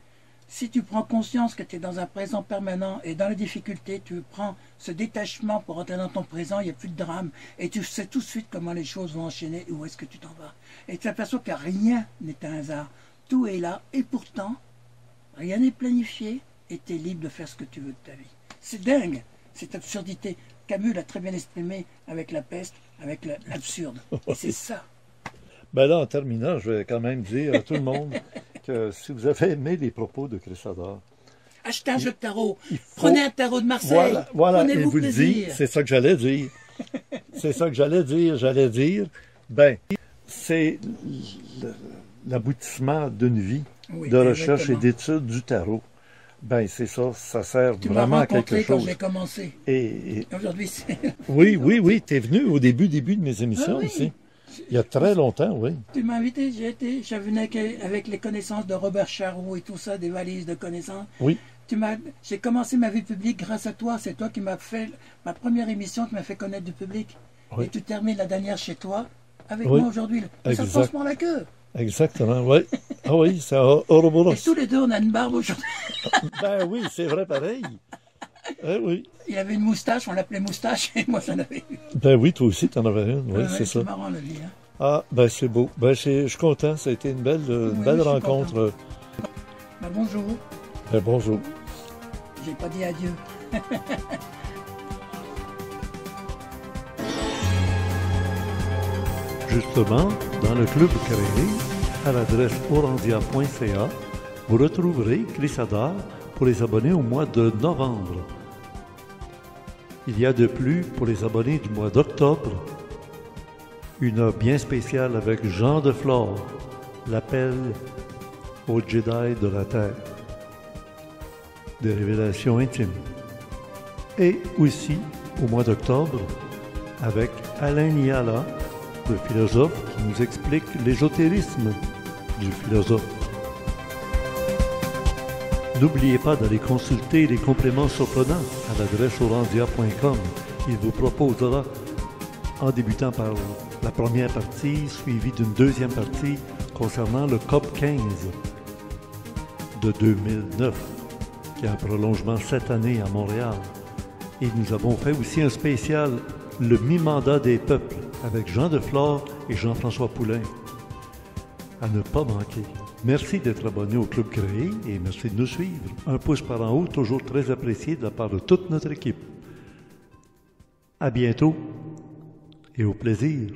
Si tu prends conscience que tu es dans un présent permanent et dans la difficulté, tu prends ce détachement pour entrer dans ton présent, il n'y a plus de drame. Et tu sais tout de suite comment les choses vont enchaîner et où est-ce que tu t'en vas. Et tu t'aperçois que rien n'est un hasard. Tout est là et pourtant, rien n'est planifié et tu es libre de faire ce que tu veux de ta vie. C'est dingue, cette absurdité. Camus l'a très bien exprimé avec la peste, avec l'absurde. Et c'est ça. Ben là, en terminant, je vais quand même dire à tout le monde que si vous avez aimé les propos de Chris Hadar, Achetez un jeu de tarot. il faut- Prenez un tarot de Marseille. Voilà, et Prenez-vous vous le plaisir. dites, c'est ça que j'allais dire. C'est ça que j'allais dire, ben, c'est l'aboutissement d'une vie Oui, de recherche et exactement. d'étude du tarot. Ben, c'est ça, ça sert Tu m'as vraiment à quelque rencontré quand chose. j'ai commencé. Et Aujourd'hui, c'est... oui, tu es venu au début de mes émissions Ah oui. ici. Il y a très longtemps, oui. Tu m'as invité, je venais avec les connaissances de Robert Charroux et tout ça, des valises de connaissances. Oui. J'ai commencé ma vie publique grâce à toi. C'est toi qui m'as fait ma première émission, qui m'a fait connaître du public. Oui. Et tu termines la dernière chez toi avec Oui. moi aujourd'hui. Et ça Exact. passe par la queue. Exactement, oui. Ah oui, c'est Ouroboros. Et tous les deux, on a une barbe aujourd'hui. Ben oui, c'est vrai pareil. Eh oui. Il avait une moustache, on l'appelait moustache, et moi j'en avais une. Ben oui, toi aussi, t'en avais une, oui, Ouais, c'est ça. C'est marrant la vie. Hein. Ah, ben c'est beau. Ben je suis content, ça a été une belle Oui, je suis rencontre. Ben, bonjour, Ben, bonjour. j'ai pas dit adieu. Justement, dans le club créé, à l'adresse orandia.ca, vous retrouverez Chris Hadar pour les abonnés au mois de novembre. Il y a de plus pour les abonnés du mois d'octobre une offre bien spéciale avec Jean de Flore, l'appel aux Jedi de la Terre. Des révélations intimes. Et aussi, au mois d'octobre, avec Alain Niala, le philosophe qui nous explique l'ésotérisme du philosophe. N'oubliez pas d'aller consulter les compléments surprenants à l'adresse orandia.com. Il vous proposera, en débutant par la première partie, suivie d'une deuxième partie concernant le COP 15 de 2009, qui a un prolongement cette année à Montréal. Et nous avons fait aussi un spécial, le mi-mandat des peuples, avec Jean Deflore et Jean-François Poulain. À ne pas manquer. Merci d'être abonné au Club Créé et merci de nous suivre. Un pouce par en haut, toujours très apprécié de la part de toute notre équipe. À bientôt et au plaisir.